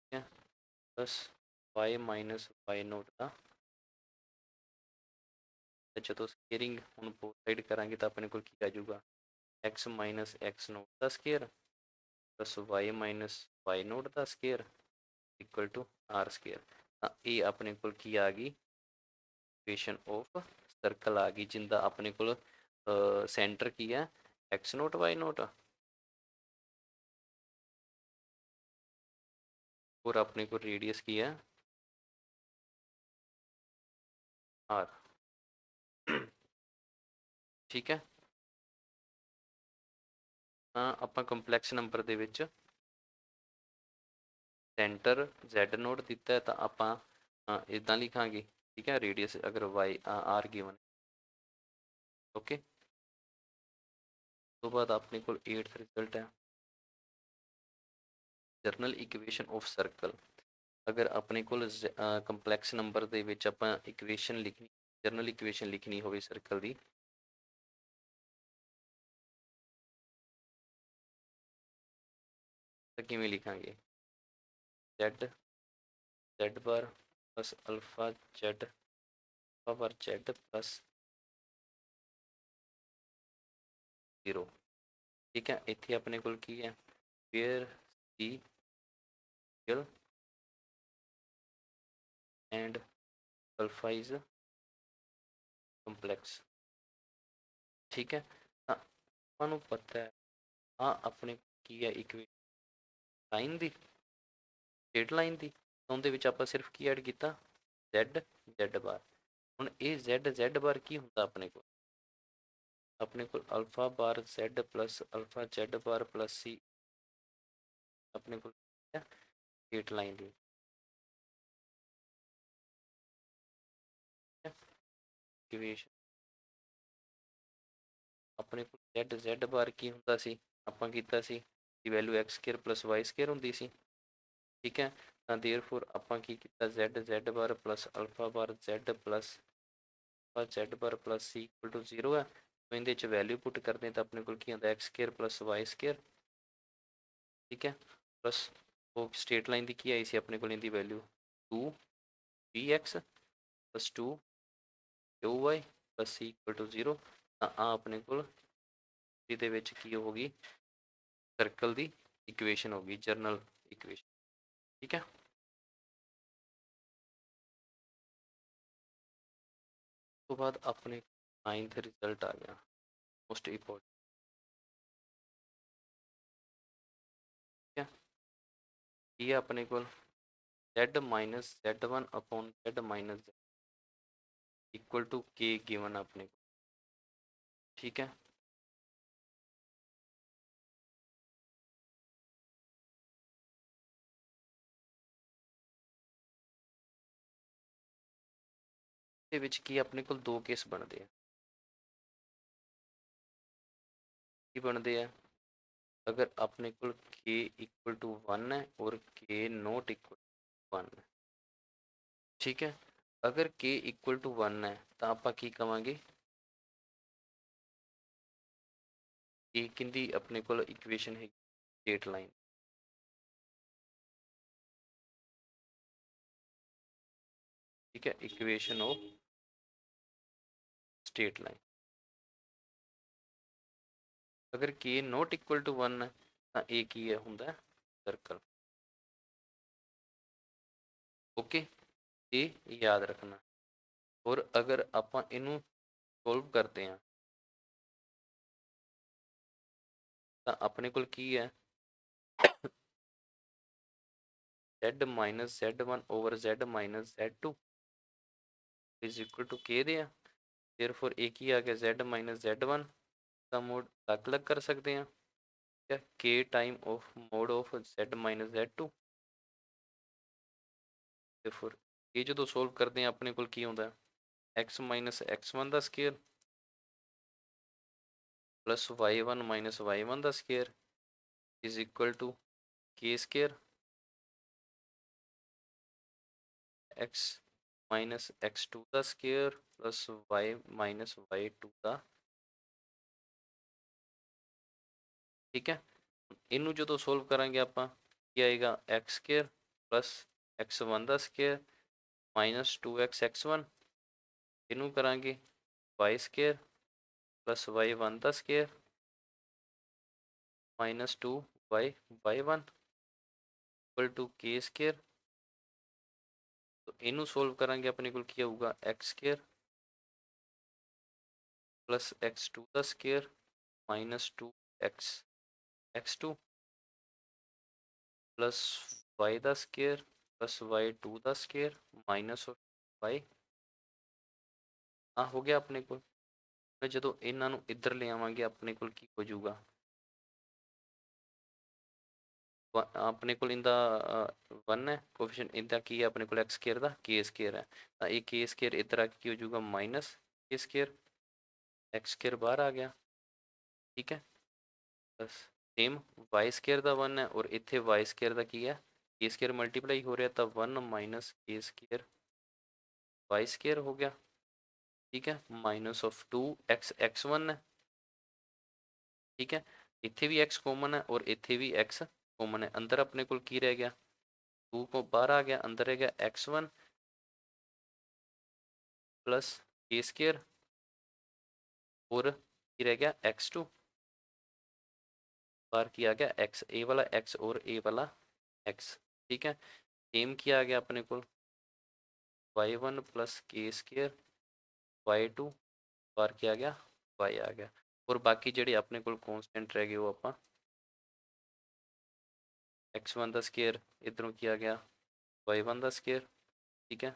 ਠੀਕ ਹੈ, plus y minus y naught ਦਾ, ਜਦੋਂ ਸਕੇਅਰਿੰਗ ਹੁਣ ਬੋਥ ਸਾਈਡ ਕਰਾਂਗੇ ਤਾਂ ਆਪਣੇ ਕੋਲ ਕੀ ਆ ਜਾਊਗਾ x ਮਾਈਨਸ x ਨੋਟ ਦਾ square plus y minus y naught ਦਾ square equal to r square. ਤਾਂ ਇਹ ਆਪਣੇ ਕੋਲ ਕੀ ਆ ਗਈ, ਇਕੁਏਸ਼ਨ ਆਫ ਸਰਕਲ ਆ ਗਈ, ਜਿੰਦਾ ਆਪਣੇ ਕੋਲ ਸੈਂਟਰ ਕੀ ਹੈ x ਨੋਟ y ਨੋਟ और अपने को रेडियस की है r, ठीक है। ਤਾਂ ਆਪਾਂ ਕੰਪਲੈਕਸ ਨੰਬਰ ਦੇ ਵਿੱਚ ਸੈਂਟਰ z ਨੋਟ ਦਿੱਤਾ ਹੈ ਤਾਂ ਆਪਾਂ ਇਦਾਂ ਲਿਖਾਂਗੇ, ਠੀਕ ਹੈ, ਰੇਡੀਅਸ ਅਗਰ y r ਗਿਵਨ, ਓਕੇ। ਤੋਂ ਬਾਅਦ ਆਪਣੇ ਕੋਲ 8th ਰਿਜ਼ਲਟ ਹੈ ਜਰਨਲ ਇਕੁਏਸ਼ਨ ਆਫ ਸਰਕਲ। ਅਗਰ ਆਪਣੇ ਕੋਲ ਕੰਪਲੈਕਸ ਨੰਬਰ ਦੇ ਵਿੱਚ ਆਪਾਂ ਇਕੁਏਸ਼ਨ ਲਿਖਣੀ, ਜਰਨਲ ਇਕੁਏਸ਼ਨ ਲਿਖਣੀ ਹੋਵੇ ਸਰਕਲ ਦੀ, ਤਾਂ ਕਿਵੇਂ ਲਿਖਾਂਗੇ, z bar plus alpha z power z plus 0, ਠੀਕ ਹੈ। ਇੱਥੇ ਆਪਣੇ ਕੋਲ ਕੀ ਹੈ where C real and alpha is complex, ਠੀਕ ਹੈ। ਤਾਂ ਆਪਾਂ ਨੂੰ ਪਤਾ ਹੈ ਆਪਣੇ ਕੀ ਹੈ ਇਕੁਏਸ਼ਨ ਲਾਈਨ ਦੀ, ਸਟੇਟ ਲਾਈਨ ਦੀ, ਉਹਦੇ ਵਿੱਚ ਆਪਾਂ ਸਿਰਫ ਕੀ ਐਡ ਕੀਤਾ z ਬਾਰ। ਹੁਣ ਇਹ z ਬਾਰ ਕੀ ਹੁੰਦਾ ਆਪਣੇ ਕੋਲ alpha bar z plus alpha z bar plus ਸੀ ਆਪਣੇ ਕੋਲ ਸਟੇਟ ਲਾਈਨ ਦੀ, ਇਕੁਏਸ਼ਨ ਆਪਣੇ ਕੋਲ z ਬਾਰ ਕੀ ਹੁੰਦਾ ਸੀ, ਆਪਾਂ ਕੀਤਾ ਸੀ ਦੀ value x square plus y square ਹੁੰਦੀ ਸੀ, ਠੀਕ ਹੈ। ਤਾਂ ਦੇਅਰਫੋਰ ਆਪਾਂ ਕੀ ਕੀਤਾ z bar plus alpha bar z plus z bar plus c equal to 0 ਹੈ। तो ਇਹਦੇ ਚ ਵੈਲਿਊ ਪੁੱਟ ਕਰਦੇ ਤਾਂ ਆਪਣੇ ਕੋਲ ਕੀ ਹੁੰਦਾ x square plus y square, ਠੀਕ ਹੈ, ਪਲਸ ਉਹ ਸਟੇਟ ਲਾਈਨ ਦੀ ਕੀ ਆਈ ਸੀ ਆਪਣੇ ਕੋਲ ਇਹਦੀ value 2bx plus 2qy plus c equal to 0। ਤਾਂ ਆ ਆਪਣੇ ਕੋਲ ਇਹਦੇ ਵਿੱਚ ਕੀ ਹੋਗੀ ਸਰਕਲ ਦੀ ਇਕੁਏਸ਼ਨ ਹੋਗੀ, ਜਰਨਲ ਇਕੁਏਸ਼ਨ, ਠੀਕ ਹੈ। ਤੋਂ ਬਾਅਦ ਆਪਣੇ 9th ਰਿਜ਼ਲਟ ਆ ਗਿਆ ਮੋਸਟ ਇੰਪੋਰਟੈਂਟ, ਠੀਕ ਹੈ। ਕੀ ਹੈ ਆਪਣੇ ਕੋਲ z minus z1 upon z minus z equal to k given अपने को, ठीक है। ਇਹਦੇ ਵਿੱਚ ਕੀ ਆਪਣੇ ਕੋਲ ਦੋ ਕੇਸ ਬਣਦੇ ਆ, ਕੀ ਬਣਦੇ ਆ, अगर अपने को k इक्वल टू 1 है और k नॉट इक्वल टू 1 है, ठीक है। अगर k इक्वल टू 1 है तो आप की कवांगे k किंदी अपने को इक्वेशन है स्ट्रेट लाइन। ठीक है, इक्वेशन ऑफ स्ट्रेट लाइन। अगर k नॉट इक्वल टू 1 है तो a की है हुंदा सर्कल। ओके, ये याद रखना। और अगर आप इनू सोल्व करते हैं तो अपने को की है z minus z1 over z minus z2 is equal to k दिया। देयरफॉर एक ही आ गया z माइनस z1 का मोड अलग अलग कर सकते हैं क्या, k time of mode of z minus z2। Therefore ये जो सोल्व करते हैं अपने को की होता है x माइनस x1 का square plus y1 minus y1 का square is equal to k square x minus x2 का square plus y minus y2 का। ठीक है, इनू जो सोल्व करांगे आप ये आएगा एक्स स्केयर प्लस x1 का स्केयर माइनस 2x x1। इनू करांगे वाई स्केयर प्लस y1 का square minus 2y y1 equal to k square. तो इनू सोल्व करांगे अपने को क्या होगा एक्स स्केयर प्लस x2 का square minus 2x x2 plus y का स्केयर प्लस y2 का स्केयर माइनस y। हाँ हो गया अपने को। जो इन्हों इधर ले आवेंगे अपने को की हो जाऊगा अपने को इंदा 1 है कोफिशिएंट इंदा की है अपने को एक्स स्केयर का के स्केयर है तो ये के स्केयर इधर आके की हो जाऊगा माइनस के स्केयर एक्स स्केयर बाहर आ गया। ठीक है, बस सेम वाई स्केयर का 1 है और इतने वाई स्केयर का की है के स्केयर मल्टीप्लाई हो रहा था 1 माइनस के स्केयर वाई स्केयर हो गया। ठीक है, माइनस ऑफ 2x x1 है। ठीक है, इतने भी x कॉमन है और इतने भी x कॉमन है। अंदर अपने को की रह गया 2 को बाहर आ गया, अंदर रह गया x1 प्लस के स्केयर और ये रह गया x2 बार किया गया x ए वाला x और ए वाला x। ठीक है, सेम किया गया अपने को y1 प्लस के स्केयर y2 बार किया गया y आ गया। और बाकी जेडी अपने को कॉन्स्टेंट रह गए वो आप x1 का स्केयर इधरों किया गया y1 का स्केयर। ठीक है,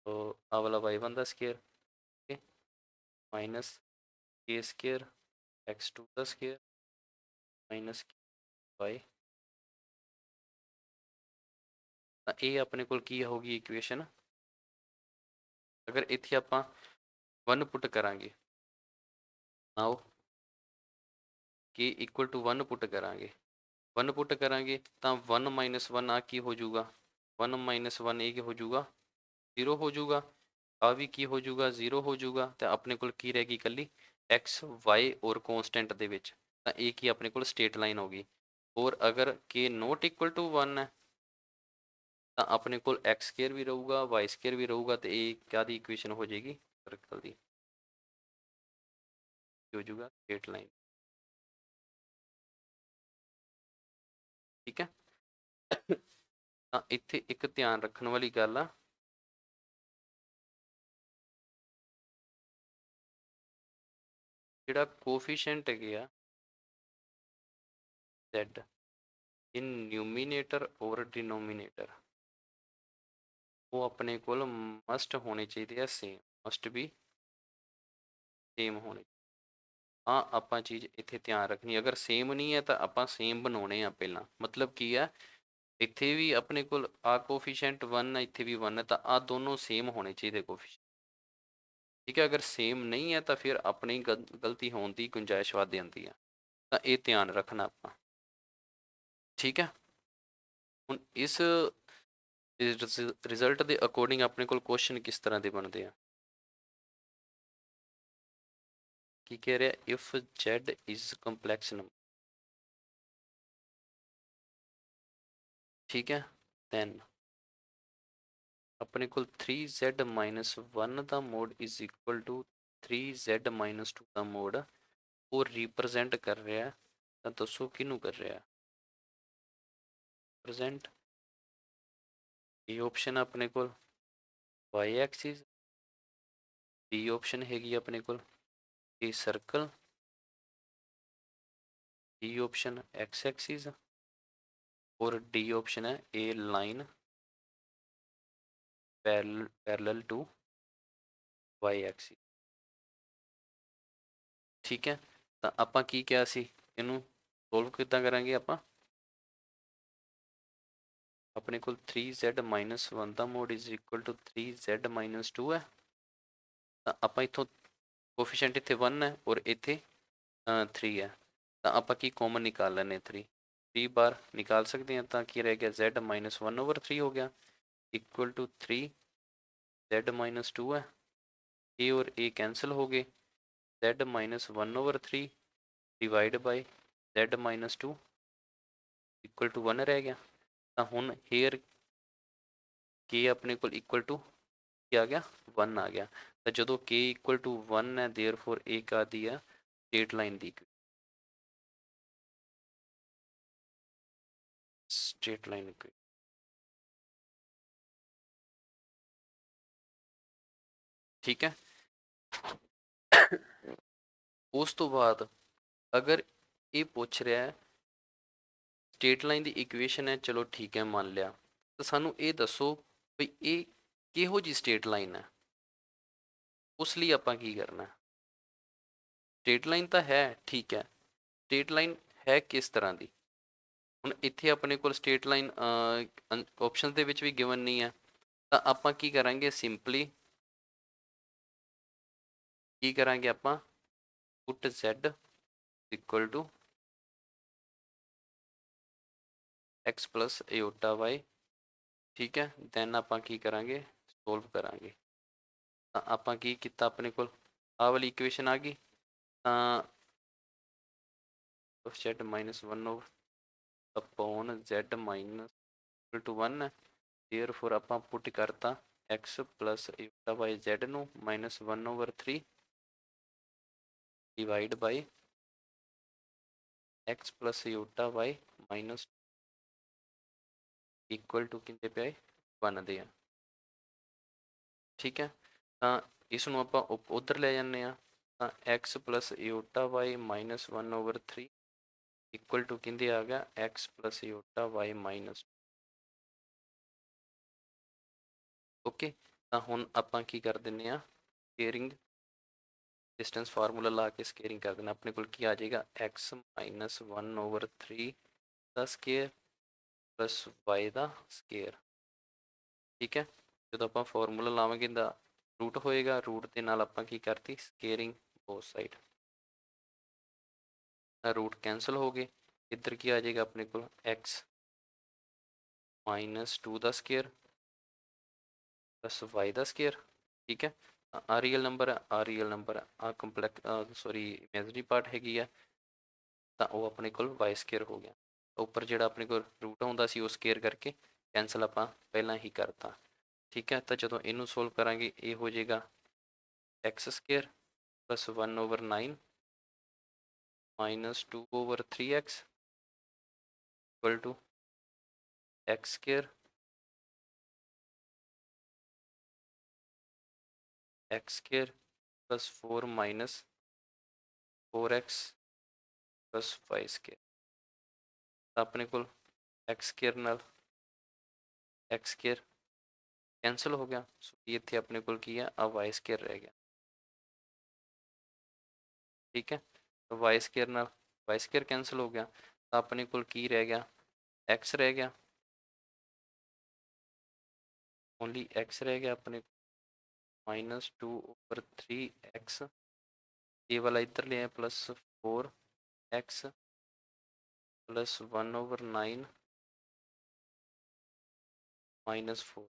तो आ वाला y1 का स्केयर माइनस के स्केयर x2 का स्केयर माइनस वाई। ये अपने को की होगी इक्वेशन। अगर इतने आप 1 पुट करांगे आओ कि इक्वल टू 1 पुट करांगे 1 पुट करांगे तो 1 माइनस 1 आ की हो जाऊगा 1 माइनस 1 ए की हो जाऊगा 0 हो जाऊगा आ भी की हो जाऊगा 0 हो जाऊगा तो अपने को की रहेगी कली एक्स वाई और कॉन्स्टेंट दे विच तो एक ही अपने को स्ट्रेट लाइन होगी। और अगर के नॉट इक्वल टू 1 है तो अपने को एक्स स्केयर भी रहूगा वाई स्केयर भी रहूगा तो ये क्या दी इक्वेशन हो जाएगी सर्कल दी हो जाऊगा स्ट्रेट लाइन। ठीक है, ਤਾਂ ਇੱਥੇ ਇੱਕ ਧਿਆਨ ਰੱਖਣ ਵਾਲੀ ਗੱਲ ਆ ਜਿਹੜਾ ਕੋਫੀਸ਼ੀਐਂਟ ਹੈਗੇ ਆ z in numerator और denominator वो अपने को मस्ट होने चाहिए सेम मस्ट भी सेम होने। हाँ आप चीज़ इतने ध्यान रखनी अगर सेम नहीं है तो आप सेम बनाने पहला मतलब की है इतने भी अपने को आ कोफिशिएंट 1 है इतने भी 1 है तो आ दोनों सेम होने चाहिए कोफिशिएंट। ठीक है, अगर सेम नहीं है तो फिर अपनी गलती होने की गुंजाइश वध जाती है तो ये ध्यान रखना आप। ठीक है, ਹੁਣ ਇਸ ਇਸ ਰਿਜ਼ਲਟ ਦੇ ਅਕੋਰਡਿੰਗ ਆਪਣੇ ਕੋਲ ਕੁਐਸਚਨ ਕਿਸ ਤਰ੍ਹਾਂ ਦੇ ਬਣਦੇ ਆ? ਕੀ ਕਹਿ ਰਿਹਾ? If z is complex number, ਠੀਕ ਹੈ, then ਆਪਣੇ ਕੋਲ 3z ਮਾਈਨਸ 1 ਦਾ mod is equal to 3z minus 2 ਦਾ ਮੋਡ ਉਹ ਰਿਪਰੈਜ਼ੈਂਟ ਕਰ ਰਿਹਾ ਹੈ, ਤਾਂ ਦੱਸੋ ਕਿਹਨੂੰ ਕਰ ਰਿਹਾ ਹੈ? ਪ੍ਰੈਜ਼ੈਂਟ ਇਹ ਆਪਸ਼ਨ ਆਪਣੇ ਕੋਲ y ਐਕਸਿਸ, ਬੀ ਆਪਸ਼ਨ ਹੈਗੀ ਆਪਣੇ ਕੋਲ ਇਹ circle, D option X axis और डी ऑप्शन है a line parallel to Y axis. ठीक है, तो ਆਪਾਂ ਕੀ ਕਿਹਾ ਸੀ ਇਹਨੂੰ ਸੋਲਵ ਕਿੱਦਾਂ ਕਰਾਂਗੇ? ਆਪਾਂ ਆਪਣੇ ਕੋਲ 3z ਮਾਈਨਸ 1 ਦਾ mod is equal to 3z minus 2 ਹੈ, ਤਾਂ ਆਪਾਂ ਇੱਥੋਂ ਕੋਫੀਸ਼ੀਐਂਟ ਇੱਥੇ 1 ਹੈ ਔਰ ਇੱਥੇ 3 ਹੈ, ਤਾਂ ਆਪਾਂ ਕੀ ਕਾਮਨ ਨਿਕਾਲ ਲੈਣੇ 3 ਬਾਰ ਨਿਕਾਲ ਸਕਦੇ ਹਾਂ, ਤਾਂ ਕੀ ਰਹਿ ਗਿਆ z ਮਾਈਨਸ 1 ਓਵਰ 3 ਹੋ ਗਿਆ इक्वल टू 3 z माइनस 2 है, ए और ए कैंसिल हो गए, z minus 1 over 3 divide by z minus 2 equal to 1 रह गया। तो हुण हेयर के अपने को इक्वल टू क्या आ गया? 1 आ गया। तो जो के इक्वल टू 1 है देयरफॉर ए का दिया स्ट्रेट लाइन दी स्ट्रेट लाइन की। ठीक है, उस तो बाद अगर ये पूछ रहा है स्ट्रेट लाइन की इक्वेशन है, चलो ठीक है मान लिया, तो सानू ये दसो भी ये किहो जी स्ट्रेट लाइन है, उस लिए आपां की करना है? स्ट्रेट लाइन तो है, ठीक है, स्ट्रेट लाइन है किस तरह की? ਹੁਣ ਇੱਥੇ ਆਪਣੇ ਕੋਲ ਸਟੇਟ ਲਾਈਨ ਆਪਸ਼ਨ ਦੇ ਵਿੱਚ ਵੀ ਗਿਵਨ ਨਹੀਂ ਹੈ, ਤਾਂ ਆਪਾਂ ਕੀ ਕਰਾਂਗੇ? ਸਿੰਪਲੀ ਕੀ ਕਰਾਂਗੇ ਆਪਾਂ? Put z equal to x plus iota y, ਠੀਕ ਹੈ, ਦੈਨ ਆਪਾਂ ਕੀ ਕਰਾਂਗੇ? ਸੋਲਵ ਕਰਾਂਗੇ। ਤਾਂ ਆਪਾਂ ਕੀ ਕੀਤਾ? ਆਪਣੇ ਕੋਲ ਆਹ ਵਾਲੀ ਇਕੁਏਸ਼ਨ ਆ ਗਈ, ਤਾਂ z minus 1 upon z minus equal to 1 है, देयरफॉर ਆਪਾਂ ਪੁੱਟ ਕਰਤਾ x plus eta by z ਨੂੰ minus 1 over 3 divide by x plus eta by minus equal to किंदे पे आए? 1 ਦੇ ਆ। ठीक है, ਤਾਂ ਇਸ ਨੂੰ ਆਪਾਂ ਉਧਰ ਲੈ ਜਾਂਦੇ ਆ, ਤਾਂ x plus eta by minus 1 over 3 equal to किंदे आ गया? x plus eta by minus. Okay, ਤਾਂ ਹੁਣ ਆਪਾਂ ਕੀ ਕਰ ਦਿੰਨੇ ਆ? ਸਕੇਅਰਿੰਗ डिस्टेंस फार्मूला ला के स्केयरिंग कर देना, अपने को क्या आ जाएगा? x माइनस 1 ओवर 3 का स्केयर प्लस y का स्केयर। ठीक है, जो आप फॉर्मूला लावेंगे दा रूट होएगा, रूट के नाल आपां की करती squaring both side, root cancel हो गए, इधर की आ जाएगा अपने को x माइनस 2 का स्केयर प्लस y का स्केयर। ठीक है, आ रियल नंबर है, आ रियल नंबर है, आ कंपलैक्स सॉरी इमेजनरी पार्ट हैगी है, ਤਾਂ ਉਹ ਆਪਣੇ ਕੋਲ y ਸਕੇਅਰ ਹੋ ਗਿਆ। ਉੱਪਰ ਜਿਹੜਾ ਆਪਣੇ ਕੋਲ ਰੂਟ ਆਉਂਦਾ ਸੀ ਉਹ ਸਕੇਅਰ ਕਰਕੇ ਕੈਂਸਲ ਆਪਾਂ ਪਹਿਲਾਂ ਹੀ ਕਰਤਾ। ਠੀਕ ਹੈ, ਤਾਂ ਜਦੋਂ ਇਹਨੂੰ ਸੋਲਵ ਕਰਾਂਗੇ ਇਹ ਹੋ ਜਾਏਗਾ x square plus 1 over 9 minus 2 over 3x equal to x square x square plus 4 minus 4x plus y square. ਤਾਂ ਆਪਣੇ ਕੋਲ x ਸਕੇਅਰ ਨਾਲ x ਸਕੇਅਰ कैंसल हो गया, सो ये थे अपने को की है अब वाई स्केयर रह गया। ठीक है, तो वाई स्केयर ना वाई स्केयर कैंसल हो गया, तो अपने को की रह गया? एक्स रह गया, ओनली एक्स रह गया अपने माइनस 2 ओवर 3x, ये वाला इधर ले आए plus 4x plus 1 over 9 -4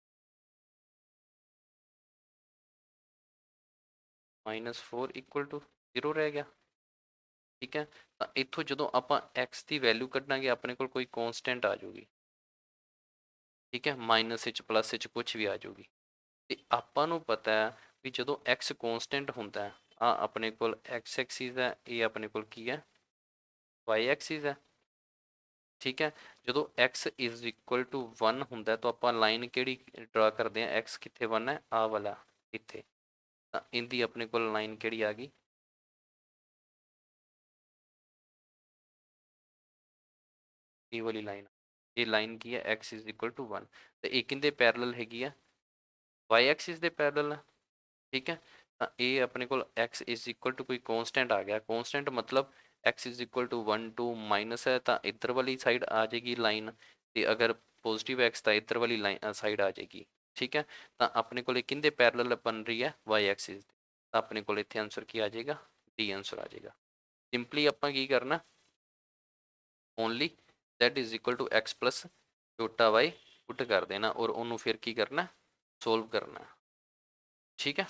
-4 equal to 0 ਰਹਿ ਗਿਆ। ਠੀਕ ਹੈ, ਤਾਂ ਇੱਥੋਂ ਜਦੋਂ ਆਪਾਂ x ਦੀ ਵੈਲਿਊ ਕੱਢਾਂਗੇ ਆਪਣੇ ਕੋਲ ਕੋਈ ਕੌਂਸਟੈਂਟ ਆ ਜਾਊਗੀ। ਠੀਕ ਹੈ, ਮਾਈਨਸ ਵਿੱਚ ਪਲੱਸ ਵਿੱਚ ਕੁਝ ਵੀ ਆ ਜਾਊਗੀ। ਤੇ ਆਪਾਂ ਨੂੰ ਪਤਾ ਹੈ ਵੀ ਜਦੋਂ x ਕੌਂਸਟੈਂਟ ਹੁੰਦਾ ਹੈ, ਆ ਆਪਣੇ ਕੋਲ x ਐਕਸਿਸ ਹੈ, ਇਹ ਆਪਣੇ ਕੋਲ ਕੀ ਹੈ y ਐਕਸਿਸ ਹੈ। ਠੀਕ ਹੈ, ਜਦੋਂ x ਇਜ਼ ਇਕੁਅਲ ਟੂ 1 ਹੁੰਦਾ ਤਾਂ ਆਪਾਂ ਲਾਈਨ ਕਿਹੜੀ ਡਰਾ ਕਰਦੇ ਹਾਂ, x ਕਿੱਥੇ 1 ਹੈ, ਆ ਵਾਲਾ ਇੱਥੇ, ਤਾਂ ਇਹਦੀ ਆਪਣੇ ਕੋਲ ਲਾਈਨ ਕਿਹੜੀ ਆ ਗਈ, ਇਹ ਵਾਲੀ ਲਾਈਨ। ਇਹ ਲਾਈਨ ਕੀ ਹੈ, x ਇਜ਼ ਇਕੁਅਲ ਟੂ 1, ਤੇ ਇਹ ਕਿਹਦੇ ਪੈਰਲਲ ਹੈਗੀ ਆ, y ਐਕਸਿਸ ਦੇ ਪੈਰਲਲ ਹੈ। ਠੀਕ ਹੈ, ਤਾਂ ਇਹ ਆਪਣੇ ਕੋਲ x ਇਜ਼ ਇਕੁਅਲ ਟੂ ਕੋਈ ਕੌਂਸਟੈਂਟ ਆ ਗਿਆ। ਕੌਂਸਟੈਂਟ ਮਤਲਬ x is equal to 1 2 minus ਹੈ ਤਾਂ ਇੱਧਰ ਵਾਲੀ ਸਾਈਡ ਆ ਜਾਏਗੀ ਲਾਈਨ, ਤੇ ਅਗਰ ਪੋਜ਼ਿਟਿਵ x ਤਾਂ ਇੱਧਰ ਵਾਲੀ ਲਾਈਨ ਸਾਈਡ ਆ ਜਾਏਗੀ। ਠੀਕ ਹੈ, ਤਾਂ ਆਪਣੇ ਕੋਲ ਕਿਹਦੇ ਪੈਰਲਲ ਬਣ ਰਹੀ ਹੈ, y ਐਕਸਿਸ। ਤਾਂ ਆਪਣੇ ਕੋਲ ਇੱਥੇ ਆਨਸਰ ਕੀ ਆ ਜਾਏਗਾ, ਡੀ ਆਨਸਰ ਆ ਜਾਏਗਾ। ਸਿੰਪਲੀ ਆਪਾਂ ਕੀ ਕਰਨਾ, only z is equal to x plus ਛੋਟਾ y ਪੁੱਟ ਕਰ ਦੇਣਾ, ਔਰ ਉਹਨੂੰ ਫਿਰ ਕੀ ਕਰਨਾ, ਸੋਲਵ ਕਰਨਾ। ਠੀਕ ਹੈ,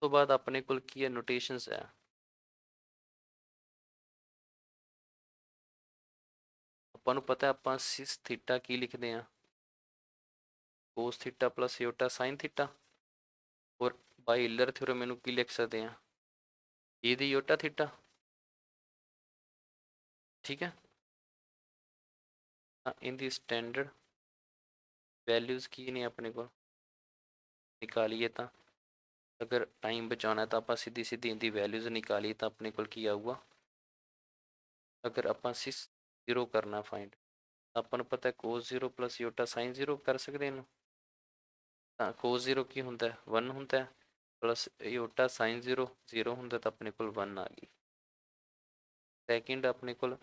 ਤੋਂ ਬਾਅਦ ਆਪਣੇ ਕੋਲ ਕੀ ਹੈ, ਨੋਟੇਸ਼ਨਸ ਹੈ। ਆਪਾਂ ਨੂੰ ਪਤਾ ਆਪਾਂ ਸਿਸ ਥੀਟਾ ਕੀ ਲਿਖਦੇ ਆ, ਕੋਸ ਥੀਟਾ ਪਲਸ ਇਓਟਾ ਸਾਈਨ ਥੀਟਾ, ਔਰ ਬਾਈ ਈਲਰ ਥਿਓਰਮ ਇਹਨੂੰ ਕੀ ਲਿਖ ਸਕਦੇ ਆ, e ਦੀ ਇਓਟਾ ਥੀਟਾ। ਠੀਕ ਹੈ, ਤਾਂ ਇਹਦੀ ਸਟੈਂਡਰਡ ਵੈਲਿਊਜ਼ ਕੀ ਨੇ ਆਪਣੇ ਕੋਲ, ਨਿਕਾਲੀਏ ਤਾਂ ਅਗਰ ਟਾਈਮ ਬਚਾਉਣਾ ਤਾਂ ਆਪਾਂ ਸਿੱਧੀ ਸਿੱਧੀ ਇਹਦੀ ਵੈਲਿਊਜ਼ ਨਿਕਾਲੀਏ ਤਾਂ ਆਪਣੇ ਕੋਲ ਕੀ ਆਊਗਾ। ਅਗਰ ਆਪਾਂ ਸਿਸ 0 ਕਰਨਾ ਫਾਈਂਡ, ਤਾਂ ਆਪਾਂ ਨੂੰ ਪਤਾ ਕੋਸ 0 ਪਲਸ ਇਓਟਾ ਸਾਈਨ 0 ਕਰ ਸਕਦੇ ਇਹਨੂੰ, ਤਾਂ ਕੋਸ 0 ਕੀ ਹੁੰਦਾ, 1 ਹੁੰਦਾ, ਪਲਸ ਇਓਟਾ ਸਾਈਨ 0 0 ਹੁੰਦਾ, ਤਾਂ ਆਪਣੇ ਕੋਲ 1 ਆ ਗਈ। ਸੈਕਿੰਡ ਆਪਣੇ ਕੋਲ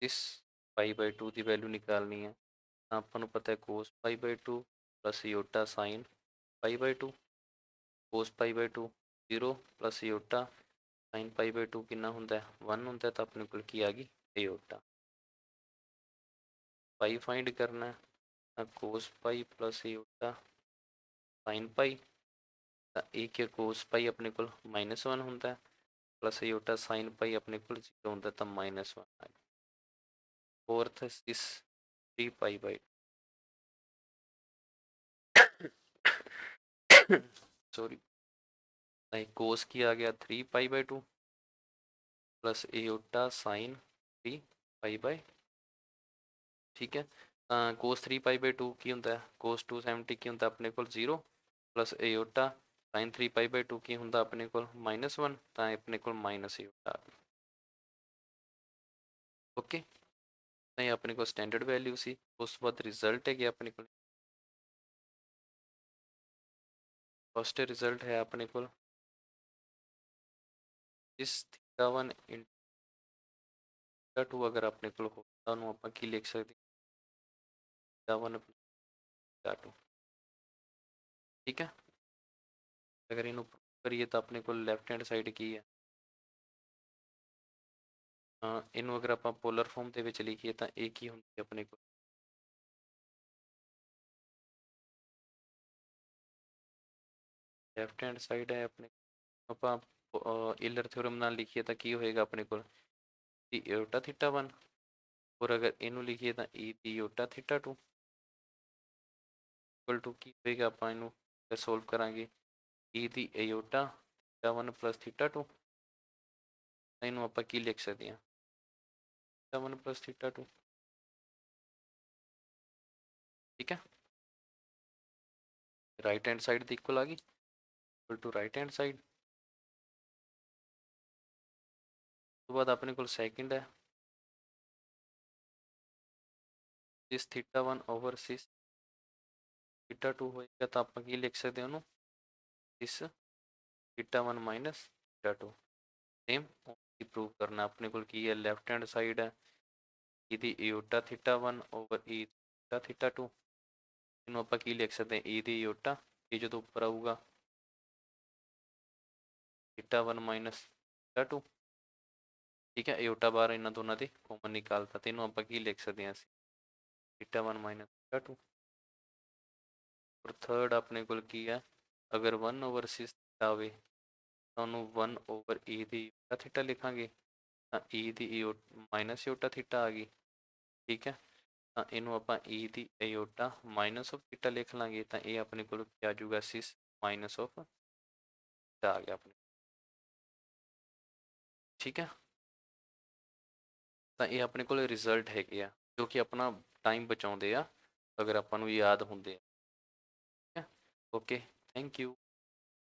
ਇਸ π/2 ਦੀ ਵੈਲਿਊ ਨਿਕਾਲਣੀ ਹੈ, ਤਾਂ ਆਪਾਂ ਨੂੰ ਪਤਾ ਹੈ ਕੋਸ π/2 ਪਲਸ ਇਓਟਾ ਸਾਈਨ π/2, ਕੋਸ π/2 0 ਪਲਸ ਇਓਟਾ ਸਾਈਨ π/2 ਕਿੰਨਾ ਹੁੰਦਾ, 1 ਹੁੰਦਾ, ਤਾਂ ਆਪਣੇ ਕੋਲ ਕੀ ਆ ਗਈ, ਇਓਟਾ। ਪਾਈ ਫਾਈਂਡ ਕਰਨਾ, ਤਾਂ ਕੋਸ ਪਾਈ ਪਲਸ ਇਓਟਾ ਸਾਈਨ ਪਾਈ, ਤਾਂ ਇਹ ਕੀ ਕੋਸ ਪਾਈ ਆਪਣੇ ਕੋਲ -1 ਹੁੰਦਾ, ਪਲਸ ਇਓਟਾ ਸਾਈਨ ਪਾਈ ਆਪਣੇ ਕੋਲ 0 ਹੁੰਦਾ, ਤਾਂ -1 ਆ ਗਿਆ। फोर्थ इस 3π/2 सॉरी, कोस की आ गया 3π/2 प्लस एओटा साइन 3π/, ठीक है। कोस 3π/2 की होंगे, कोस 270 की होंगे अपने को 0 प्लस एओटा साइन 3π/2 की होंगे अपने को -1, तो अपने को माइनस एओटा। ओके, नहीं अपने को स्टैंडर्ड वैल्यू सी, उस बाद रिजल्ट है कि अपने को फर्स्ट रिजल्ट है अपने को इस θ1 2 अगर अपने को होता ਉਹਨੂੰ ਆਪਾਂ ਕੀ ਲਿਖ ਸਕਦੇ, θ1 θ2। ठीक है, अगर ਇਹਨੂੰ ਕਰੀਏ ਤਾਂ ਆਪਣੇ ਕੋਲ ਲੈਫਟ ਹੈਂਡ ਸਾਈਡ ਕੀ ਹੈ, ਇਹਨੂੰ ਅਗਰ ਆਪਾਂ ਪੋਲਰ ਫਾਰਮ ਦੇ ਵਿੱਚ ਲਿਖੀਏ ਤਾਂ ਇਹ ਕੀ ਹੁੰਦੀ ਆਪਣੇ ਕੋਲ, ਲੈਫਟ ਹੈਂਡ ਸਾਈਡ ਹੈ ਆਪਣੇ, ਆਪਾਂ ਈਲਰ ਥਿਓਰਮ ਨਾਲ ਲਿਖੀਏ ਤਾਂ ਕੀ ਹੋਏਗਾ ਆਪਣੇ ਕੋਲ, e ਇਓਟਾ θ1, और अगर ਇਹਨੂੰ ਲਿਖੀਏ ਤਾਂ e ਦੀ ਇਓਟਾ θ2 ਇਕੁਅਲ ਟੂ ਕੀ ਹੋਏਗਾ, ਆਪਾਂ ਇਹਨੂੰ ਸੋਲਵ ਕਰਾਂਗੇ, e ਦੀ ਇਓਟਾ θ1 ਪਲਸ θ2, ਇਹਨੂੰ ਆਪਾਂ ਕੀ ਲਿਖ ਸਕਦੇ ਹਾਂ, θ1 ਪਲਸ θ2। ठीक है, राइट हैंड साइड ਦੀ ਇਕੁਅਲ ਆ ਗਈ, equal to right hand side. तो बाद अपने को सेकंड है सिस θ1 ओवर सिस θ2 होएगा, तो आप की लिख सकते हो सिस θ1 माइनस θ2। सेम प्रूव करना अपने को की है, लैफ्ट हैंड साइड है ਇਹਦੀ ਇਓਟਾ θ1 ओवर e θ2, ਇਹਨੂੰ ਆਪਾਂ ਕੀ ਲਿਖ ਸਕਦੇ ਹਾਂ, e ਦੀ ਇਓਟਾ, ਇਹ ਜਦੋਂ ਉੱਪਰ ਆਊਗਾ थीटा 1 माइनस थीटा 2। ठीक है, आयोटा बार इन्हों दोनों की कॉमन निकालता तो इन्हों आप की लिख सकते हैं थीटा 1 माइनस थीटा 2। और थर्ड अपने को की है, अगर 1/6 थीटा हो तो उन्होंने 1/e की ईटा थीटा लिखांगे तो e की माइनस ईटा थीटा आ गई। ठीक है, तो इनू आप e की आयोटा माइनस ऑफ थीटा लिख लाँगे तो ये अपने को क्या आ जाऊगा 6 माइनस ऑफ थीटा आ गया अपने। ठीक है, तो ये अपने को रिजल्ट है जो कि अपना टाइम बचाते हैं अगर अपन याद होंगे। ठीक है, ओके, थैंक यू।